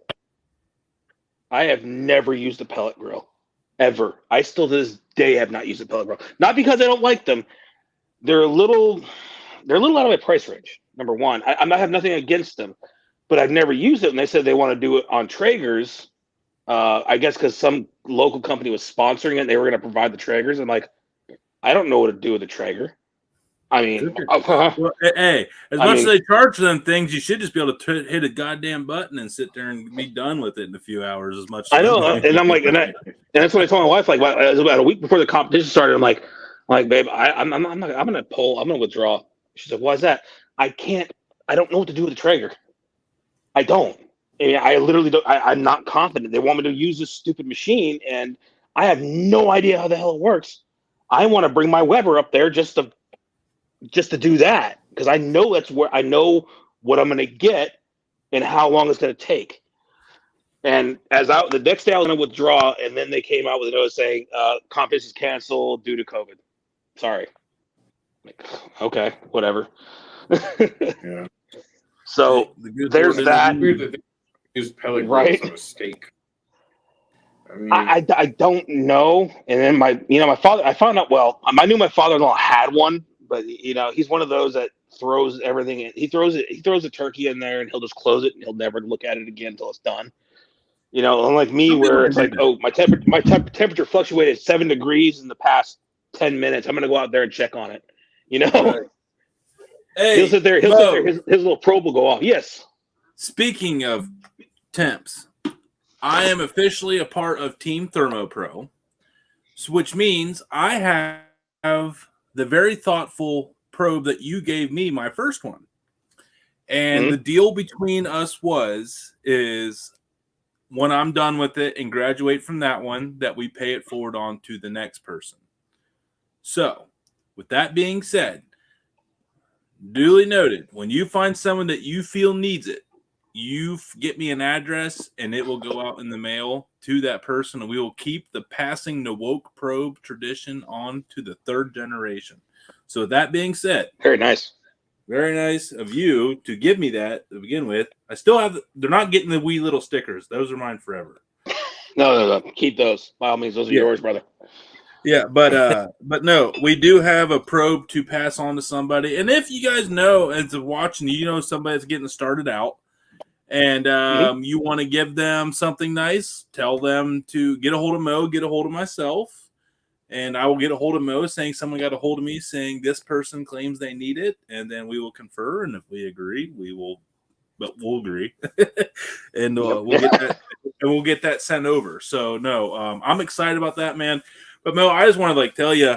I have never used a pellet grill, ever. I still to this day have not used a pellet grill. Not because I don't like them. They're a little out of my price range. Number one, I have nothing against them, but I've never used it. And they said they want to do it on Traegers. I guess because some local company was sponsoring it, and they were going to provide the Traegers. I'm like, I don't know what to do with a Traeger. I mean, well, hey, as much as they charge them things, you should just be able to hit a goddamn button and sit there and be done with it in a few hours. As much as I know, and I'm like, and that's what I told my wife. Like, it was about a week before the competition started. I'm like, babe, I'm gonna withdraw. She's like, why is that? I don't know what to do with the Traeger. I don't. I mean, I literally don't. I'm not confident. They want me to use this stupid machine, and I have no idea how the hell it works. I want to bring my Weber up there just to do that, because I know I know what I'm going to get and how long it's going to take. And the next day I was going to withdraw, and then they came out with a notice saying competition is canceled due to COVID. Sorry. Like, okay, whatever. Yeah. So there's that. Use pellet grills on a steak. I mean, I don't know. And then my father, I found out. Well, I knew my father-in-law had one, but he's one of those that throws everything in. He throws a turkey in there, and he'll just close it, and he'll never look at it again until it's done. Unlike me, where it's like, oh, my temperature fluctuated 7 degrees in the past 10 minutes. I'm gonna go out there and check on it. Right. Hey, he'll sit there. His little probe will go off. Yes. Speaking of temps, I am officially a part of Team ThermoPro, which means I have the very thoughtful probe that you gave me, my first one. And the deal between us is when I'm done with it and graduate from that one, that we pay it forward on to the next person. So, with that being said, duly noted, when you find someone that you feel needs it, you get me an address and it will go out in the mail to that person, and we will keep the passing the woke probe tradition on to the third generation. So with that being said, very nice of you to give me that to begin with. I still have, they're not getting the wee little stickers. Those are mine forever. No. Keep those. By all means, those are yours, brother. Yeah, but no, we do have a probe to pass on to somebody. And if you guys know, as of watching, you know somebody that's getting started out, and you want to give them something nice, tell them to get a hold of Mo, get a hold of myself, and I will get a hold of Mo saying someone got a hold of me saying this person claims they need it, and then we will confer, and if we agree, we'll agree, and we'll get that sent over. So no, I'm excited about that, man. But Mo, I just want to tell you,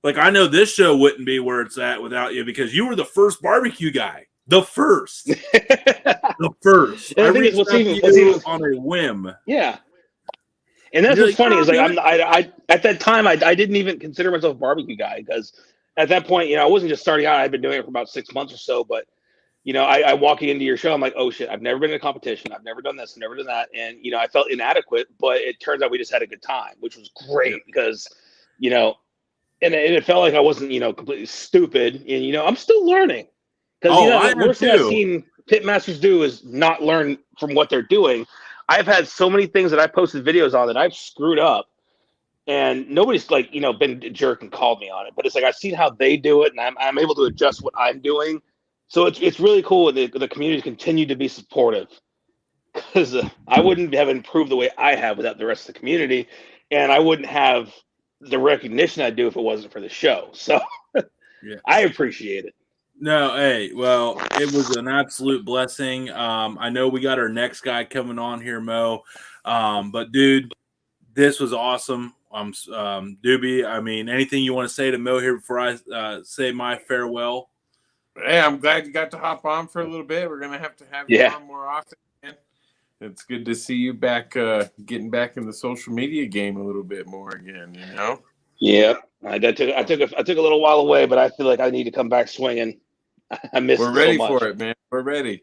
I know this show wouldn't be where it's at without you, because you were the first barbecue guy. The first. The first. I reached out to you on a whim. Yeah. And that's what's funny is I at that time I didn't even consider myself a barbecue guy, because at that point, I wasn't just starting out. I'd been doing it for about 6 months or so. But I walking into your show, I'm like, oh shit, I've never been in a competition. I've never done this, I've never done that. And I felt inadequate, but it turns out we just had a good time, which was great because, and it felt like I wasn't, completely stupid. And I'm still learning. Because the worst thing I've seen pitmasters do is not learn from what they're doing. I've had so many things that I posted videos on that I've screwed up, and nobody's been a jerk and called me on it. But it's I've seen how they do it, and I'm able to adjust what I'm doing. So it's really cool, and the community continue to be supportive, because I wouldn't have improved the way I have without the rest of the community, and I wouldn't have the recognition I do if it wasn't for the show. So I appreciate it. No, hey, well, it was an absolute blessing. I know we got our next guy coming on here, Mo. But dude, this was awesome. Doobie, I mean, anything you want to say to Mo here before I say my farewell? Hey, I'm glad you got to hop on for a little bit. We're gonna have to have you on more often, man. It's good to see you back, getting back in the social media game a little bit more again. Yeah, I took a little while away, but I feel like I need to come back swinging. I missed it so much. We're ready for it, man. We're ready.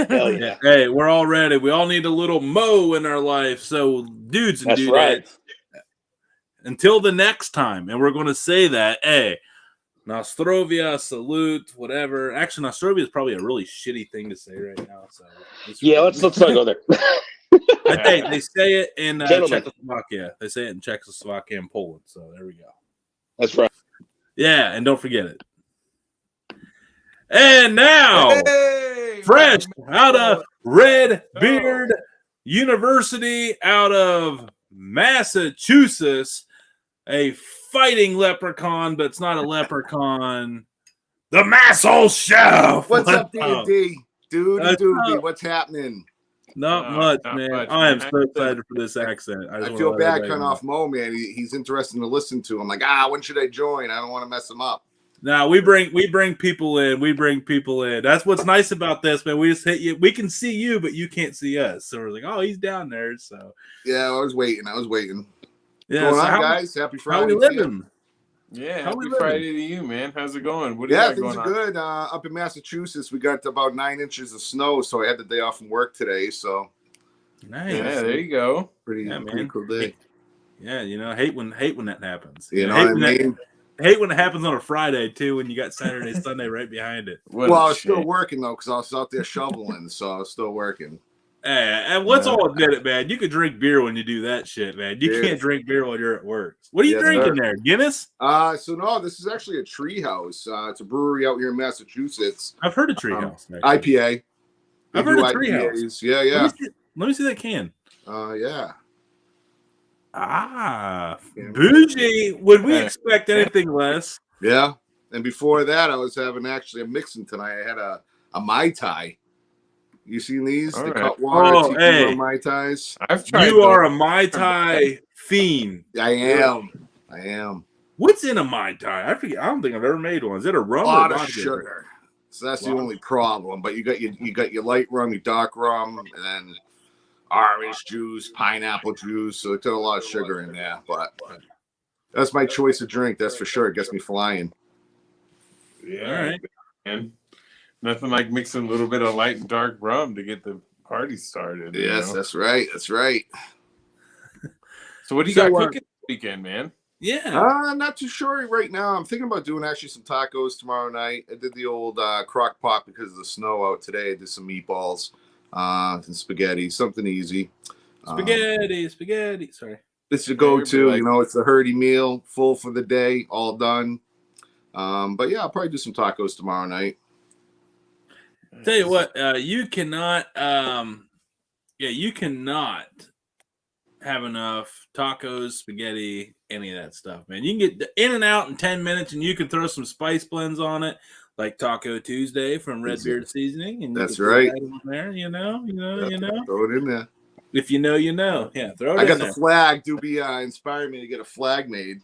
Hell yeah. Hey, we're all ready. We all need a little Mo in our life. So, dudes and dudettes, right. Until the next time, and we're going to say that, hey, Nostrovia, salute, whatever. Actually, Nostrovia is probably a really shitty thing to say right now. So let's not go there. Hey, they say it in Czechoslovakia. They say it in Czechoslovakia and Poland. So there we go. That's right. Yeah, and don't forget it. And now, fresh out of Red Beard University, out of Massachusetts, a fighting leprechaun, but it's not a leprechaun. The Masshole Chef. What's up, D&D? Doobie, what's happening? Not much, man. I am so excited for this accent. I feel bad cutting off Mo, man. He's interesting to listen to. I'm like, when should I join? I don't want to mess him up. Now we bring people in. We bring people in. That's what's nice about this, man. We just hit you. We can see you, but you can't see us. So we're like, oh, he's down there. So yeah, I was waiting. Yeah, going on, guys? Happy Friday. How we living? Yeah, happy Friday to you, man. How's it going? Things are good. Up in Massachusetts, we got about 9 inches of snow, so I had the day off from work today. So nice. Yeah, there you go. Pretty cool day. Yeah, hate when that happens. You know what I mean? Hate when it happens on a Friday too, when you got Saturday, Sunday right behind it. I was still working though, because I was out there shoveling, so I was still working. Hey, and let's all admit it, man. You can drink beer when you do that shit, man. You can't drink beer while you're at work. What are you drinking there? Guinness? So no, this is actually a Treehouse. It's a brewery out here in Massachusetts. I've heard of Treehouse. IPA. I've heard of Treehouse. Yeah. Let me see that can. Yeah. Bougie. Would we expect anything less? Yeah. And before that, I was having actually a mixing tonight. I had a Mai Tai. You seen these? All the right. cut water tequila Mai Tais. I've tried. You are a Mai Tai fiend. I am. What's in a Mai Tai? I forget. I don't think I've ever made one. Is it a rum A or lot a of vodka? sugar. So that's the only problem. But you got your light rum, your dark rum, and then orange juice, pineapple juice. So it's got a lot of sugar in there. But that's my choice of drink. That's for sure. It gets me flying. Yeah, All right. man. Nothing like mixing a little bit of light and dark rum to get the party started. Yes, that's right. That's right. So what do you So, got cooking this weekend, man? Yeah. I'm not too sure right now. I'm thinking about doing actually some tacos tomorrow night. I did the old crock pot because of the snow out today. I did some meatballs and spaghetti, something easy. Spaghetti. Sorry. It's a go-to. Like, It's a hearty meal, full for the day, all done. But yeah, I'll probably do some tacos tomorrow night. Tell you what, you cannot have enough tacos, spaghetti, any of that stuff, man. You can get the in and out in 10 minutes, and you can throw some spice blends on it, like Taco Tuesday from Redbeard Seasoning. And that's right. There, you know. Throw it in there. If you know, you know. Yeah, throw it I in got there. the flag. Doobie inspired me to get a flag made.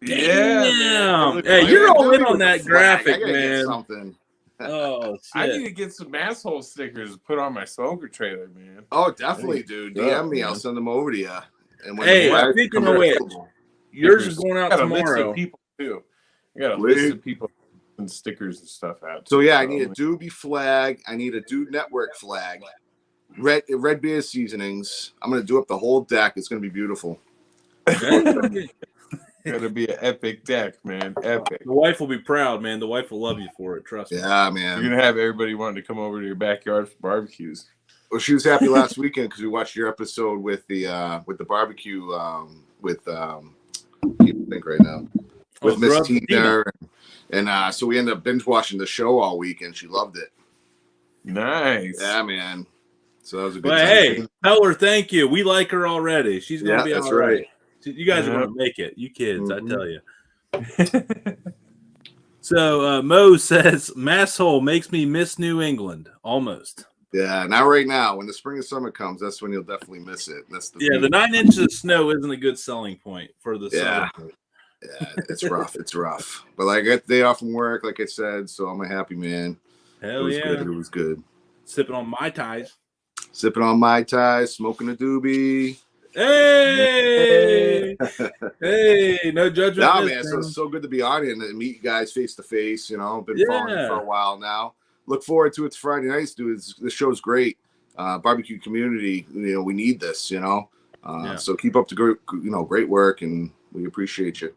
Damn. Hey, you're all in on that graphic, I gotta man. get something. Oh, shit. I need to get some asshole stickers to put on my smoker trailer, man. Oh, definitely, dude. DM me. I'll send them over to you. And when Hey, the flags speaking come of which, available. yours is going out I got a list tomorrow. of people too. I got a list of people and stickers and stuff out. So yeah, I need a Doobie flag. I need a Dude Network flag. Red Beer Seasonings. I'm gonna do up the whole deck. It's gonna be beautiful. Gonna be an epic deck, man. Epic. The wife will be proud, man. The wife will love you for it. Trust me. Yeah, man. You're gonna have everybody wanting to come over to your backyard for barbecues. Well, she was happy last weekend because we watched your episode with the barbecue with can't think right now with Miss Tina, and so we ended up binge watching the show all weekend. She loved it. Nice. Yeah, man. So that was a good But time. hey, tell her thank you. We like her already. She's gonna be that's all right. right. You guys are gonna make it. You kids, Mhm. I tell you. So Mo says Masshole makes me miss New England almost. Yeah, not right now. When the spring and summer comes, that's when you'll definitely miss it. That's the 9 inches of snow isn't a good selling point for the summer. Yeah, it's rough. It's rough. But I got the day off from work, like I said, so I'm a happy man. Hell It yeah. was good. Sipping on Mai Tais. Sipping on Mai Tai, smoking a doobie. Hey, hey, no judgment. No, man, so it's so good to be on here and meet you guys face to face. Been following you for a while now. Look forward to it Friday nights, dude. The show's great. Barbecue community, we need this, So keep up the great work, and we appreciate you.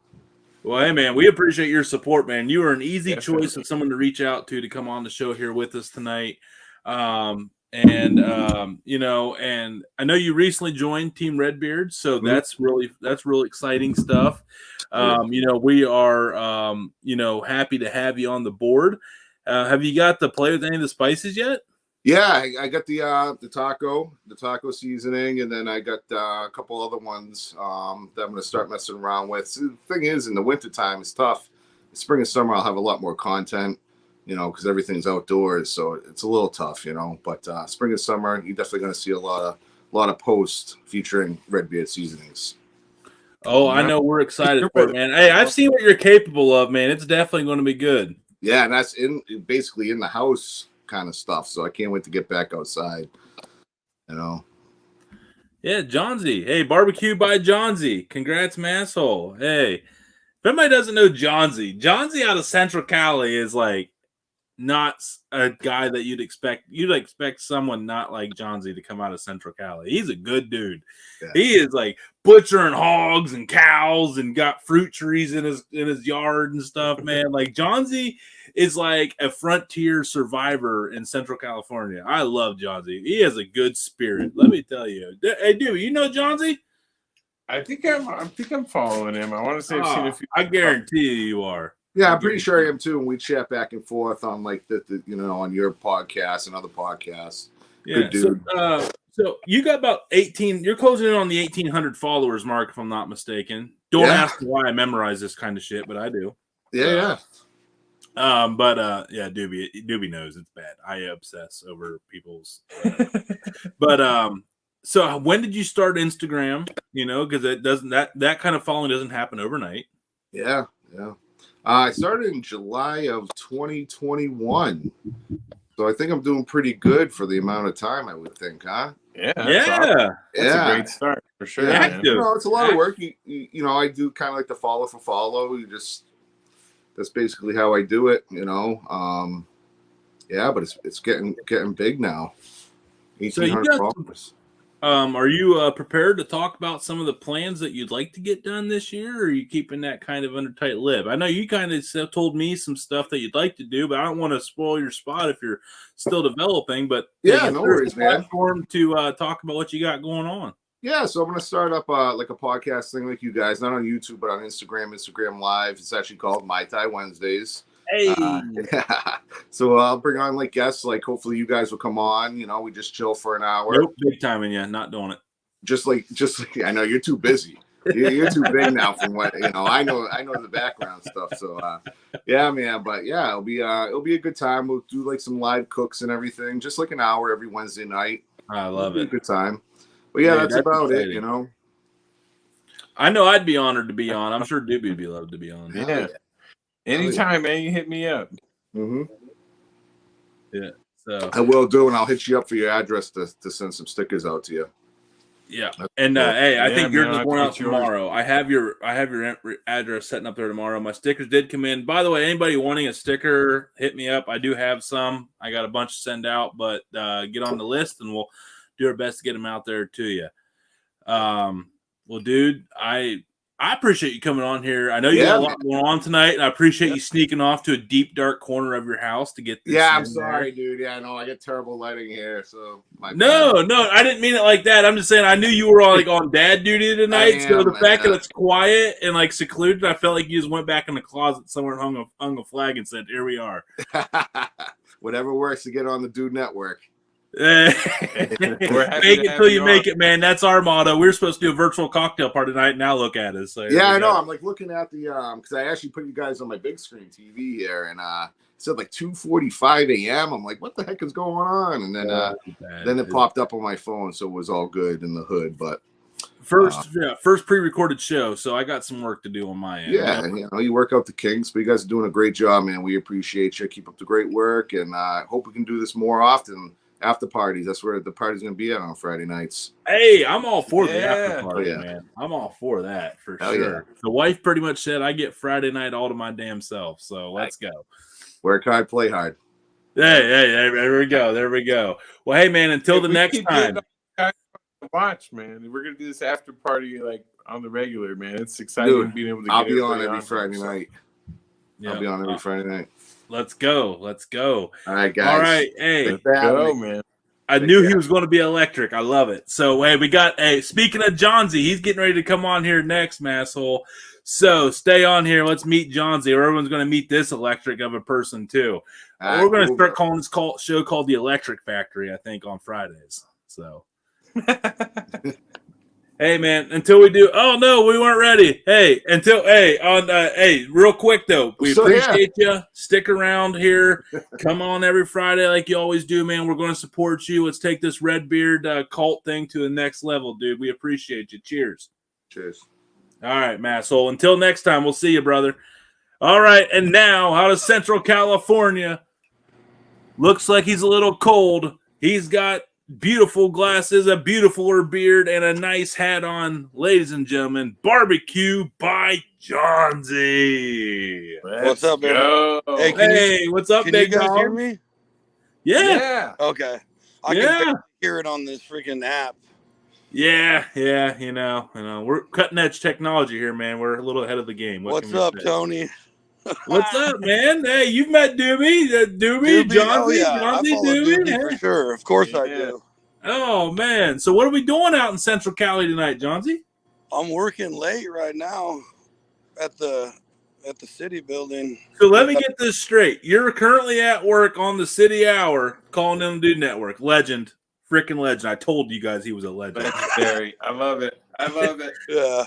Well, hey, man, we appreciate your support, man. You are an easy choice of someone to reach out to come on the show here with us tonight. And I know you recently joined Team Redbeard, so that's really exciting stuff. We are happy to have you on the board. Have you got to play with any of the spices yet? Yeah, I got the taco seasoning, and then I got a couple other ones that I'm going to start messing around with. So the thing is, in the wintertime, it's tough. In spring and summer, I'll have a lot more content, because everything's outdoors, so it's a little tough, But spring and summer, you're definitely going to see a lot of posts featuring Redbeard Seasonings. Oh, I know. We're excited for it, man. Hey, I've seen what you're capable of, man. It's definitely going to be good. Yeah, and that's basically in the house kind of stuff. So I can't wait to get back outside. Yeah, Johnsy. Hey, barbecue by Johnsy. Congrats, Masshole. Hey, if anybody doesn't know Johnsy out of Central Cali is like not a guy that you'd expect. You'd expect someone not like Johnsy to come out of Central Cali. He's a good dude. Yeah. He is like butchering hogs and cows and got fruit trees in his yard and stuff, man. Like Johnsy is like a frontier survivor in Central California. I love Johnsy. He has a good spirit. Let me tell you. Hey, dude, you know Johnsy? I think I'm following him. I want to say I've seen a few. I guarantee you are. Yeah, I'm pretty sure I am too. And we chat back and forth on like the on your podcast and other podcasts. Yeah. Good dude. So you got about 18. You're closing in on the 1,800 followers mark, if I'm not mistaken. Don't ask me why I memorize this kind of shit, but I do. Yeah. Doobie knows it's bad. I obsess over people's. So when did you start Instagram? Because it doesn't that kind of following doesn't happen overnight. Yeah, Yeah. I started in July of 2021. So I think I'm doing pretty good for the amount of time, I would think, huh? Yeah. Yeah. Awesome. That's a great start for sure. Yeah. Man. You know, it's a lot of work. You know, I do kind of like the follow for follow. That's basically how I do it, you know. Yeah, but it's getting big now. 1,800 followers. Are you prepared to talk about some of the plans that you'd like to get done this year, or are you keeping that kind of under tight lip? I know you kind of told me some stuff that you'd like to do, but I don't want to spoil your spot if you're still developing. But yeah, no worries, man. Platform to talk about what you got going on. Yeah, so I'm going to start up like a podcast thing like you guys, not on YouTube, but on Instagram Live. It's actually called My Tai Wednesdays. Hey. So I'll bring on like guests, like hopefully you guys will come on. You know, we just chill for an hour. Nope, big timing, yeah, not doing it. Just like I know you're too busy. You're too big now from what you know. I know the background stuff. So yeah, man. But yeah, it'll be a good time. We'll do like some live cooks and everything, just like an hour every Wednesday night. I love it. A good time. But yeah, that's about exciting. It. You know. I know I'd be honored to be on. I'm sure Doobie would be loved to be on. Yeah. Anytime, man, you hit me up. Mm-hmm. Yeah, so I will do, and I'll hit you up for your address to send some stickers out to you. Yeah, and hey, I think you're man, just going out tomorrow. I have your address setting up there tomorrow. My stickers did come in. By the way, anybody wanting a sticker, hit me up. I do have some. I got a bunch to send out, but get on the list, and we'll do our best to get them out there to you. Well, dude, I appreciate you coming on here. I know you got a lot going on tonight, and I appreciate you sneaking off to a deep, dark corner of your house to get this. Yeah, I'm sorry, dude. Yeah, no, I get terrible lighting here, so No, I didn't mean it like that. I'm just saying I knew you were on like on dad duty tonight, so the fact that it's quiet and like secluded, I felt like you just went back in the closet somewhere and hung a flag and said, "Here we are." Whatever works to get on the Dude Network. Make it till you make it, man. That's our motto. We were supposed to do a virtual cocktail party tonight. Now look at us. So yeah, I know. I'm like looking at the because I actually put you guys on my big screen TV here, and it said like 2:45 a.m. I'm like, what the heck is going on? And then it popped up on my phone, so it was all good in the hood. But first pre-recorded show, so I got some work to do on my end. Yeah, you know, you work out the kinks, but you guys are doing a great job, man. We appreciate you. Keep up the great work, and I hope we can do this more often. After parties, that's where the party's gonna be at on Friday nights. Hey, I'm all for the after party, man. I'm all for that for sure. Yeah. The wife pretty much said I get Friday night all to my damn self. So let's go. Work hard, play hard. Hey, there we go. Well, hey, man, until the next time. Watch, man. We're gonna do this after party like on the regular, man. It's exciting being able to. I'll be on every Friday night. Yeah. I'll be on every Friday night. Let's go. All right, guys. All right. Hey, let's go, man. I knew he was going to be electric. I love it. So, hey, we got, speaking of Johnsy, he's getting ready to come on here next, masshole. So, stay on here. Let's meet Johnsy, or everyone's going to meet this electric of a person, too. We're going to start calling this show called The Electric Factory, I think, on Fridays. So. Hey, man, until we do. Oh, no, we weren't ready. Hey, real quick, though. We appreciate you. Stick around here. Come on every Friday like you always do, man. We're going to support you. Let's take this Redbeard cult thing to the next level, dude. We appreciate you. Cheers. Cheers. All right, Masshole. Until next time, we'll see you, brother. All right, and now out of Central California. Looks like he's a little cold. He's got beautiful glasses, a beautifuler beard, and a nice hat on. Ladies and gentlemen, Barbecue by Johnsy. What's up, man? Hey, what's up, big dog? Can you guys hear me? Yeah. Okay. I can hear it on this freaking app. Yeah, you know. We're cutting edge technology here, man. We're a little ahead of the game. What's up, Tony? What's up, man? Hey, you've met Doobie, Johnsy, Doobie, for sure. Of course I do. Oh man! So what are we doing out in Central Cali tonight, Johnsy? I'm working late right now at the city building. So let me get this straight. You're currently at work on the city hour, calling in the Dude Network. Legend, freaking legend. I told you guys he was a legend. Legendary. I love it. Yeah.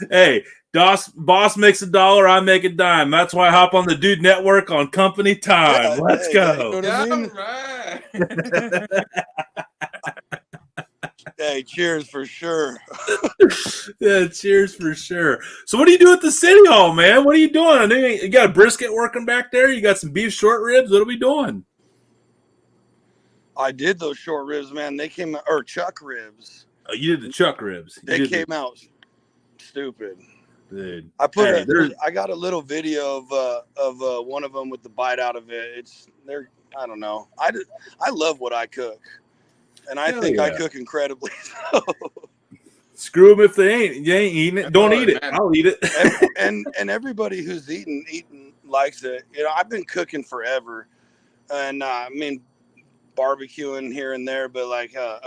Hey. Boss makes $1, I make a dime. That's why I hop on the Dude Network on company time. Yeah, Let's go. You know what I mean? All right. Hey, cheers for sure. Yeah, cheers for sure. So what do you do at the City Hall, man? What are you doing? I know you got a brisket working back there. You got some beef short ribs. What are we doing? I did those short ribs, man. They came out, or chuck ribs. Oh, you did the chuck ribs. They came out stupid. Dude. I got a little video of one of them with the bite out of it. I don't know. I love what I cook, and I think I cook incredibly. So. Screw them if you ain't eating it. Don't eat it. I'll eat it. and everybody who's eating likes it. You know, I've been cooking forever, and I mean, barbecuing here and there, but like a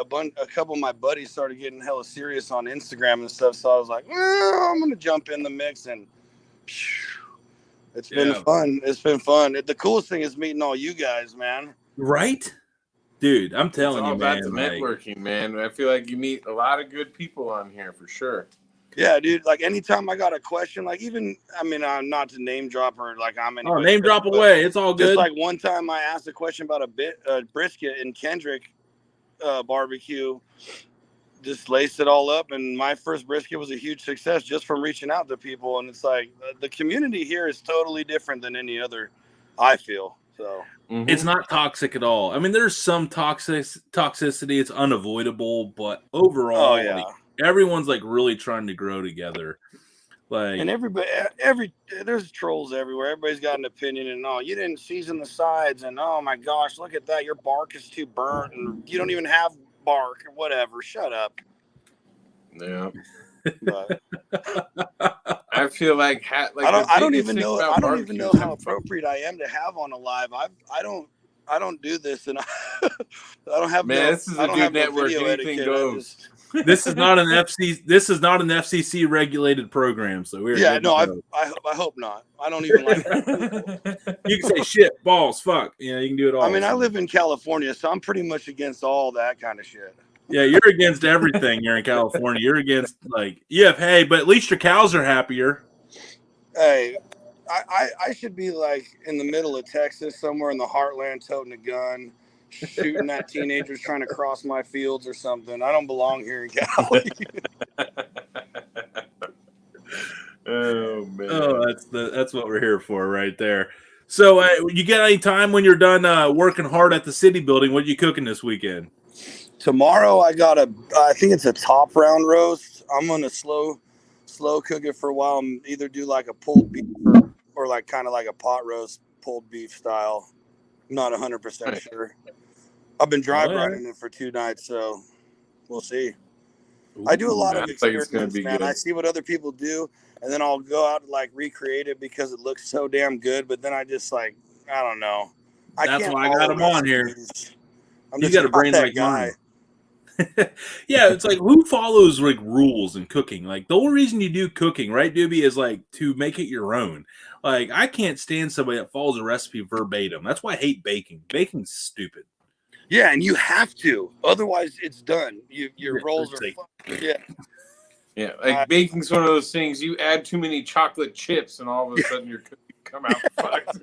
couple of my buddies started getting hella serious on Instagram and stuff. So I was like, I'm gonna jump in the mix, and it's been fun. It's been fun. The coolest thing is meeting all you guys, man. Right? Dude, I'm telling you, man. It's all about the networking, man. I feel like you meet a lot of good people on here for sure. Yeah, dude. Like anytime I got a question, like even, I mean, I'm not to name drop or like I'm anybody. Oh, name drop away. It's all good. Just like one time I asked a question about a brisket in Kendrick barbecue, just laced it all up. And my first brisket was a huge success just from reaching out to people. And it's like the community here is totally different than any other, I feel. So it's not toxic at all. I mean, there's some toxicity. It's unavoidable, but overall, like, everyone's like really trying to grow together. Like, and there's trolls everywhere. Everybody's got an opinion, and you didn't season the sides, and oh my gosh, look at that, your bark is too burnt, and you don't even have bark or whatever. Shut up. Yeah. But I feel like I don't even know how appropriate I am to have on a live. I don't do this, and I don't have. Man, this is a good network. Anything goes. This is not an FCC regulated program, so we're I hope not. I don't even like that. You can say shit, balls, fuck. You can do it all. I mean, I live in California, so I'm pretty much against all that kind of shit. Yeah, you're against everything here in California. You're against hey, but at least your cows are happier. Hey, I should be like in the middle of Texas, somewhere in the heartland, toting a gun, shooting at teenagers trying to cross my fields or something. I don't belong here in Cali. Oh man! Oh, that's what we're here for, right there. So, you get any time when you're done working hard at the city building? What are you cooking this weekend? Tomorrow I think it's a top round roast. I'm gonna slow cook it for a while and either do like a pulled beef or like kind of like a pot roast pulled beef style. I'm not 100% sure. I've been dry brining it for 2 nights, so we'll see. Ooh, I do a lot of experiments, man. Good. I see what other people do, and then I'll go out and like recreate it because it looks so damn good. But then I just I don't know. That's why I got him on here. You got a brain like mine. Yeah, it's like, who follows like rules in cooking? Like, the only reason you do cooking, right, Doobie, is like to make it your own. Like, I can't stand somebody that follows a recipe verbatim. That's why I hate baking. Baking's stupid. Yeah, and you have to, otherwise it's done. Your rolls are yeah. Like baking's one of those things. You add too many chocolate chips, and all of a sudden your cookie come out fucked.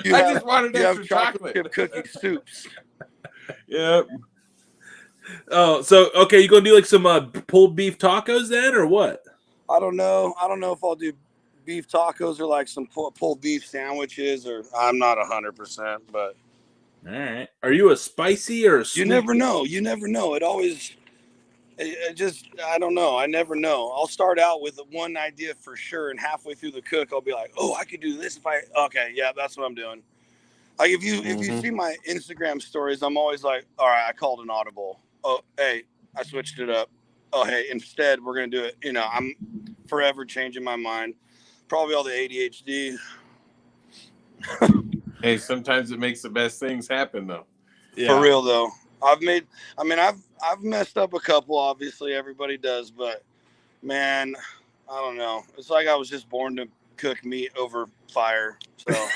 I just wanted extra chocolate chip cookie soups. Yep. Oh, so okay, you gonna do like some pulled beef tacos then, or what? I don't know if I'll do beef tacos or like some pulled beef sandwiches, or I'm not 100%, but all right. Are you a spicy or a sweet? You never know. It always, I don't know. I never know. I'll start out with one idea for sure, and halfway through the cook, I'll be like, oh, I could do this okay, yeah, that's what I'm doing. Like if you see my Instagram stories, I'm always like, all right, I called an audible. Oh, hey, I switched it up. Oh, hey, instead we're gonna do it. I'm forever changing my mind. Probably all the ADHD. Hey, sometimes it makes the best things happen, though. Yeah. For real, though. I've messed up a couple. Obviously, everybody does, but man, I don't know. It's like I was just born to cook meat over fire. So,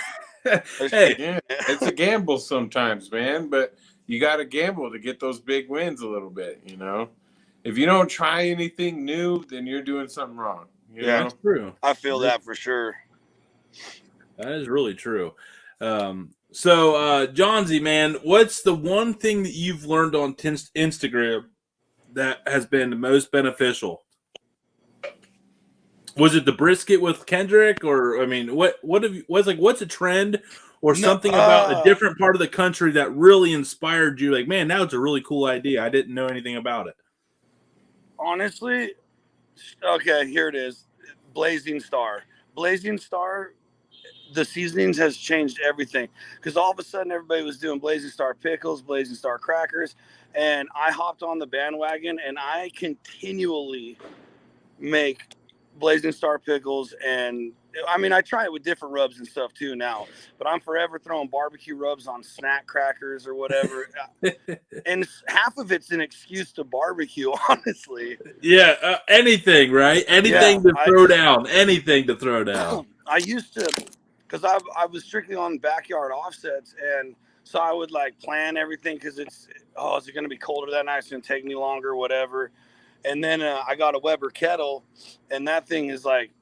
hey, it's a gamble sometimes, man. But you got to gamble to get those big wins a little bit. If you don't try anything new, then you're doing something wrong. That's true. I feel that for sure. That is really true. So, Johnsy, man, what's the one thing that you've learned on Instagram that has been the most beneficial? Was it the brisket with Kendrick, or I mean, what's a trend or something about a different part of the country that really inspired you? Like, man, now it's a really cool idea. I didn't know anything about it. Honestly, okay, here it is. Blazing Star. Blazing Star, the seasonings has changed everything. Because all of a sudden, everybody was doing Blazing Star pickles, Blazing Star crackers. And I hopped on the bandwagon, and I continually make Blazing Star pickles. And, I mean, I try it with different rubs and stuff, too, now. But I'm forever throwing barbecue rubs on snack crackers or whatever. And half of it's an excuse to barbecue, honestly. Yeah, anything, right? Anything to throw down. Anything to throw down. I used to, because I was strictly on backyard offsets, and so I would like plan everything because is it going to be colder that night? It's going to take me longer, whatever. And then I got a Weber kettle, and that thing is like,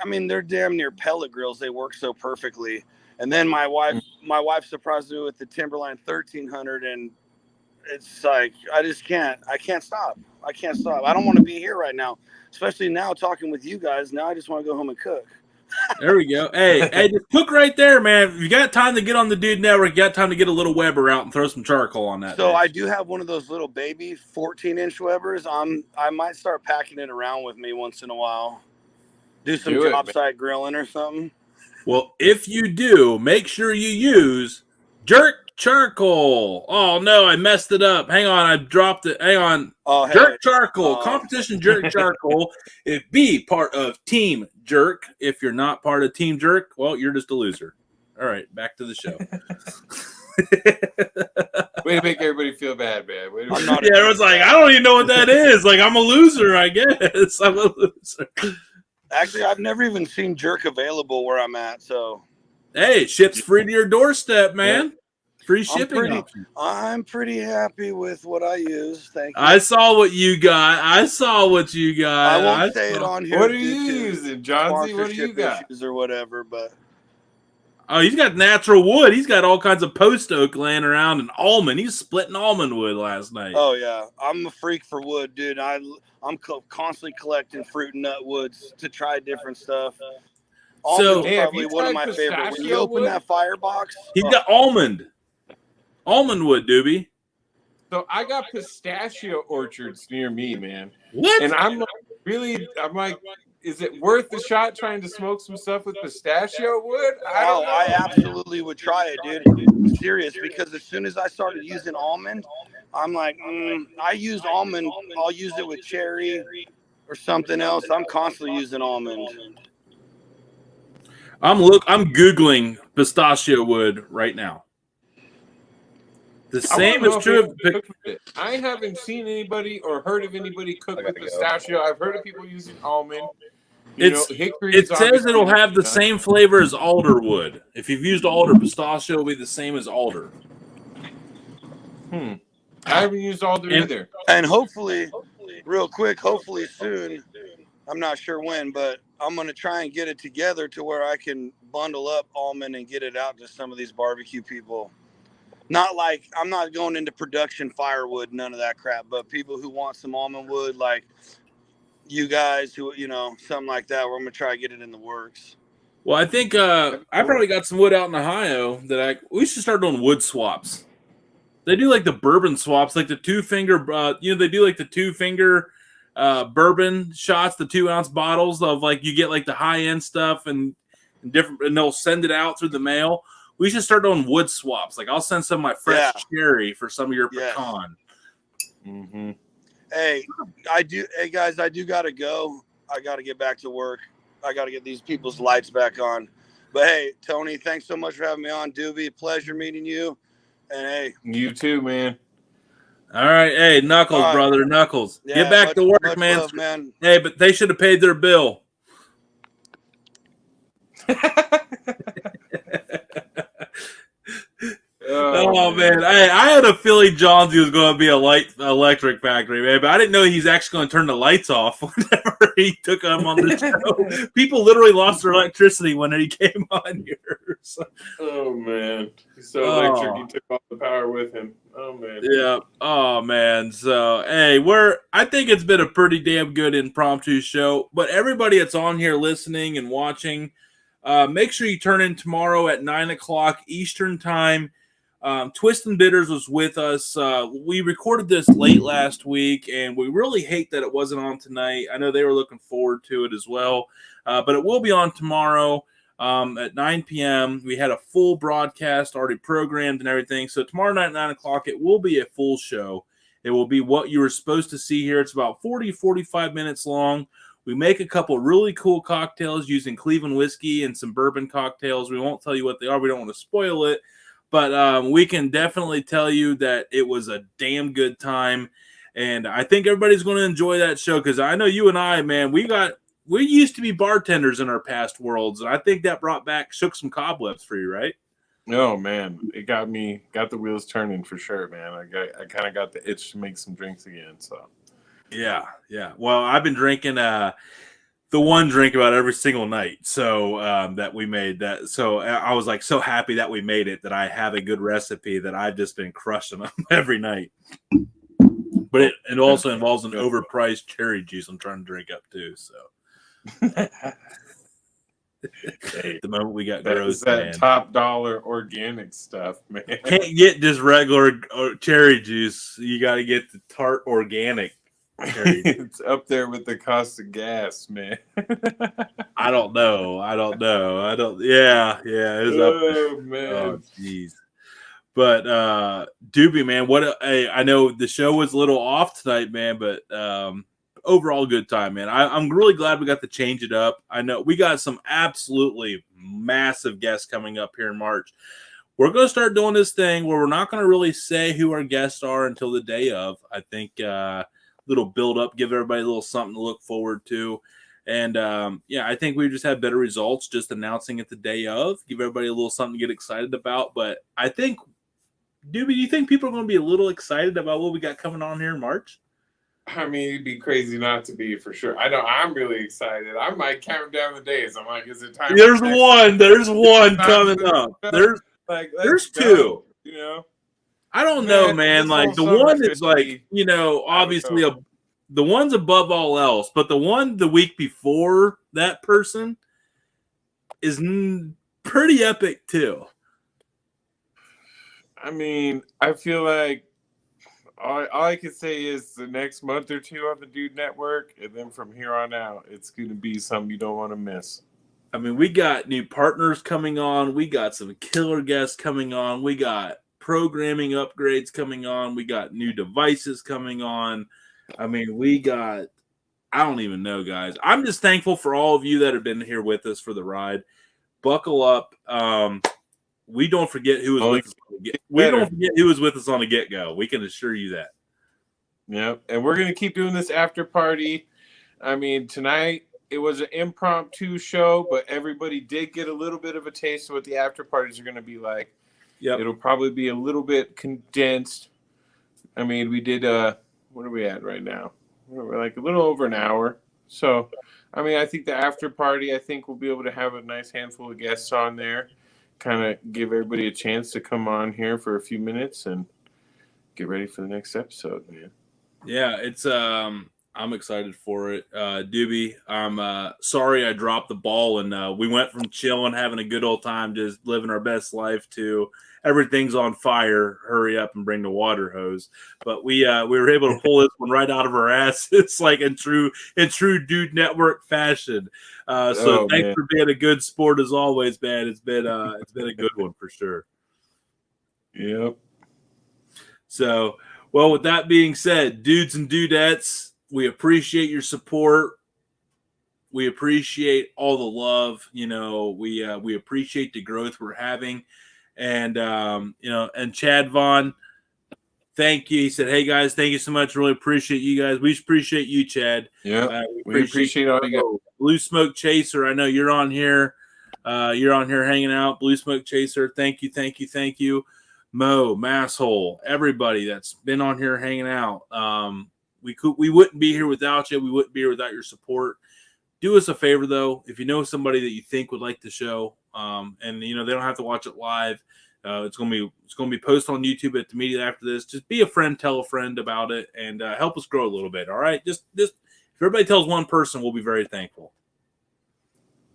I mean, they're damn near pellet grills. They work so perfectly. And then my wife surprised me with the Timberline 1300, and it's like I can't stop. I don't want to be here right now, especially now talking with you guys. Now I just want to go home and cook. There we go. Hey, just cook right there, man. If you got time to get on the Dude Network, you got time to get a little Weber out and throw some charcoal on that. So I do have one of those little baby 14-inch Webers. I might start packing it around with me once in a while. Do some job site grilling or something. Well, if you do, make sure you use jerk charcoal. Oh no, I messed it up. Hang on, I dropped it. Hang on. Oh, jerk charcoal. Competition jerk charcoal. Be part of Team Jerk. If you're not part of Team Jerk, well, you're just a loser. All right, back to the show. Way to make everybody feel bad, man. It was like, I don't even know what that is. Like, I'm a loser, I guess. I'm a loser. Actually, I've never even seen jerk available where I'm at, so. Hey, it ships free to your doorstep, man. Free shipping. I'm pretty happy with what I use. Thank you. I saw what you got. I won't say it on here. What are you using, John Z? What do you got? Or whatever, but. Oh, he's got natural wood. He's got all kinds of post oak laying around and almond. He's splitting almond wood last night. Oh yeah, I'm a freak for wood, dude. I'm constantly collecting fruit and nut woods to try different stuff. Almond's probably one of my favorites. When you open that firebox, he's got almond wood, Doobie. So I got pistachio orchards near me, man. What? And I'm like, is it worth the shot trying to smoke some stuff with pistachio wood? I absolutely would try it, dude. I'm serious, because as soon as I started using almond, I'm like, I use almond. I'll use it with cherry or something else. I'm constantly using almond. I'm Googling pistachio wood right now. The same is true of I haven't seen anybody or heard of anybody cook with pistachio. I've heard of people using almond. It says it'll have the same flavor as alder would. If you've used alder, pistachio will be the same as alder. I haven't used alder either. And hopefully, real quick, hopefully soon, I'm not sure when, but I'm going to try and get it together to where I can bundle up almond and get it out to some of these barbecue people. Not like, I'm not going into production firewood, none of that crap, but people who want some almond wood, like you guys who, something like that, where I'm going to try to get it in the works. Well, I think I probably got some wood out in Ohio that we should start doing wood swaps. They do like the bourbon swaps, like the 2-finger, they do like the 2-finger bourbon shots, the 2-ounce bottles of like, you get like the high-end stuff and different, and they'll send it out through the mail. We should start doing wood swaps. Like, I'll send some of my fresh cherry for some of your pecan. Mm-hmm. Hey, guys, I do got to go. I got to get back to work. I got to get these people's lights back on. But, hey, Tony, thanks so much for having me on. Doobie, pleasure meeting you. And, hey. You too, man. All right. Hey, Knuckles, brother. Knuckles. Yeah, get back to work, man. Love, man. Hey, but they should have paid their bill. Oh man, I had a feeling Johnsy was going to be a electric factory, man, but I didn't know he's actually going to turn the lights off whenever he took him on the show. People literally lost their electricity when he came on here. Oh man, he's so electric. He took all the power with him. Oh man. Yeah. Oh man. So hey, I think it's been a pretty damn good impromptu show. But everybody that's on here listening and watching, make sure you turn in tomorrow at 9:00 Eastern time. Twist and Bitters was with us. We recorded this late last week, and we really hate that it wasn't on tonight. I know they were looking forward to it as well, but it will be on tomorrow at 9 p.m. We had a full broadcast already programmed and everything. So tomorrow night at 9:00, it will be a full show. It will be what you were supposed to see here. It's about 45 minutes long. We make a couple really cool cocktails using Cleveland whiskey and some bourbon cocktails. We won't tell you what they are. We don't want to spoil it. But we can definitely tell you that it was a damn good time. And I think everybody's going to enjoy that show because I know you and I, man, we used to be bartenders in our past worlds. And I think that shook some cobwebs for you, right? Oh, man. It got the wheels turning for sure, man. I kind of got the itch to make some drinks again. So, yeah. Well, I've been drinking the one drink about every single night. So that we made that. So I was like so happy that we made it that I have a good recipe that I've just been crushing them every night. But it also involves an overpriced cherry juice I'm trying to drink up too. So the moment we got gross, that top dollar organic stuff, man. Can't get just regular cherry juice. You got to get the tart organic. It's up there with the cost of gas, man. I don't know. Yeah. It was up there. Man. Oh, jeez. But Doobie, man, I know the show was a little off tonight, man, but overall good time, man. I'm really glad we got to change it up. I know we got some absolutely massive guests coming up here in March. We're going to start doing this thing where we're not going to really say who our guests are until the day of. I think little build up, give everybody a little something to look forward to. And I think we just had better results just announcing it the day of, give everybody a little something to get excited about. But I think, Doobie, do you think people are going to be a little excited about what we got coming on here in March? I mean, it'd be crazy not to be for sure. I know I'm really excited. I might count down the days. I'm like, is it time? There's one coming up. There's two. You know? I don't know, man. Like the one is like, obviously the one's above all else, but the one the week before that person is pretty epic too. I mean, I feel like all I can say is the next month or two on the Dude Network, and then from here on out, it's going to be something you don't want to miss. I mean, we got new partners coming on. We got some killer guests coming on. We got programming upgrades coming on. We got new devices coming on. I mean, I don't even know, guys. I'm just thankful for all of you that have been here with us for the ride. Buckle up. We don't forget who was with us. We don't forget who was with us on the get-go. We can assure you that. Yep. And we're going to keep doing this after party. I mean, tonight it was an impromptu show, but everybody did get a little bit of a taste of what the after parties are going to be like. Yep. It'll probably be a little bit condensed. I mean, we did what are we at right now? We're like a little over an hour. So, I mean, I think the after party, I think we'll be able to have a nice handful of guests on there, kind of give everybody a chance to come on here for a few minutes and get ready for the next episode, man. Yeah, it's I'm excited for it. Doobie, I'm sorry I dropped the ball and we went from chilling, having a good old time, just living our best life to everything's on fire. Hurry up and bring the water hose. But we were able to pull this one right out of our ass. It's like in true Dude Network fashion. Thanks for being a good sport as always, man. It's been a good one for sure. Yep. So, well, with that being said, dudes and dudettes, we appreciate your support. We appreciate all the love. We appreciate the growth we're having. And, and Chad Vaughn, thank you. He said, hey, guys, thank you so much. Really appreciate you guys. We appreciate you, Chad. Yeah, we appreciate all you guys. Blue Smoke Chaser, I know you're on here. You're on here hanging out. Blue Smoke Chaser, thank you. Mo, Masshole, everybody that's been on here hanging out. We wouldn't be here without you. We wouldn't be here without your support. Do us a favor, though. If you know somebody that you think would like the show, and they don't have to watch it live. It's gonna be posted on YouTube immediately after this. Just be a friend, tell a friend about it, and help us grow a little bit. All right, just if everybody tells one person, we'll be very thankful.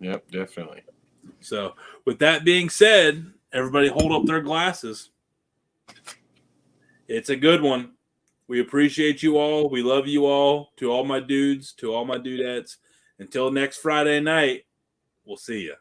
Yep, definitely. So, with that being said, everybody hold up their glasses. It's a good one. We appreciate you all. We love you all. To all my dudes, to all my dudettes. Until next Friday night, we'll see you.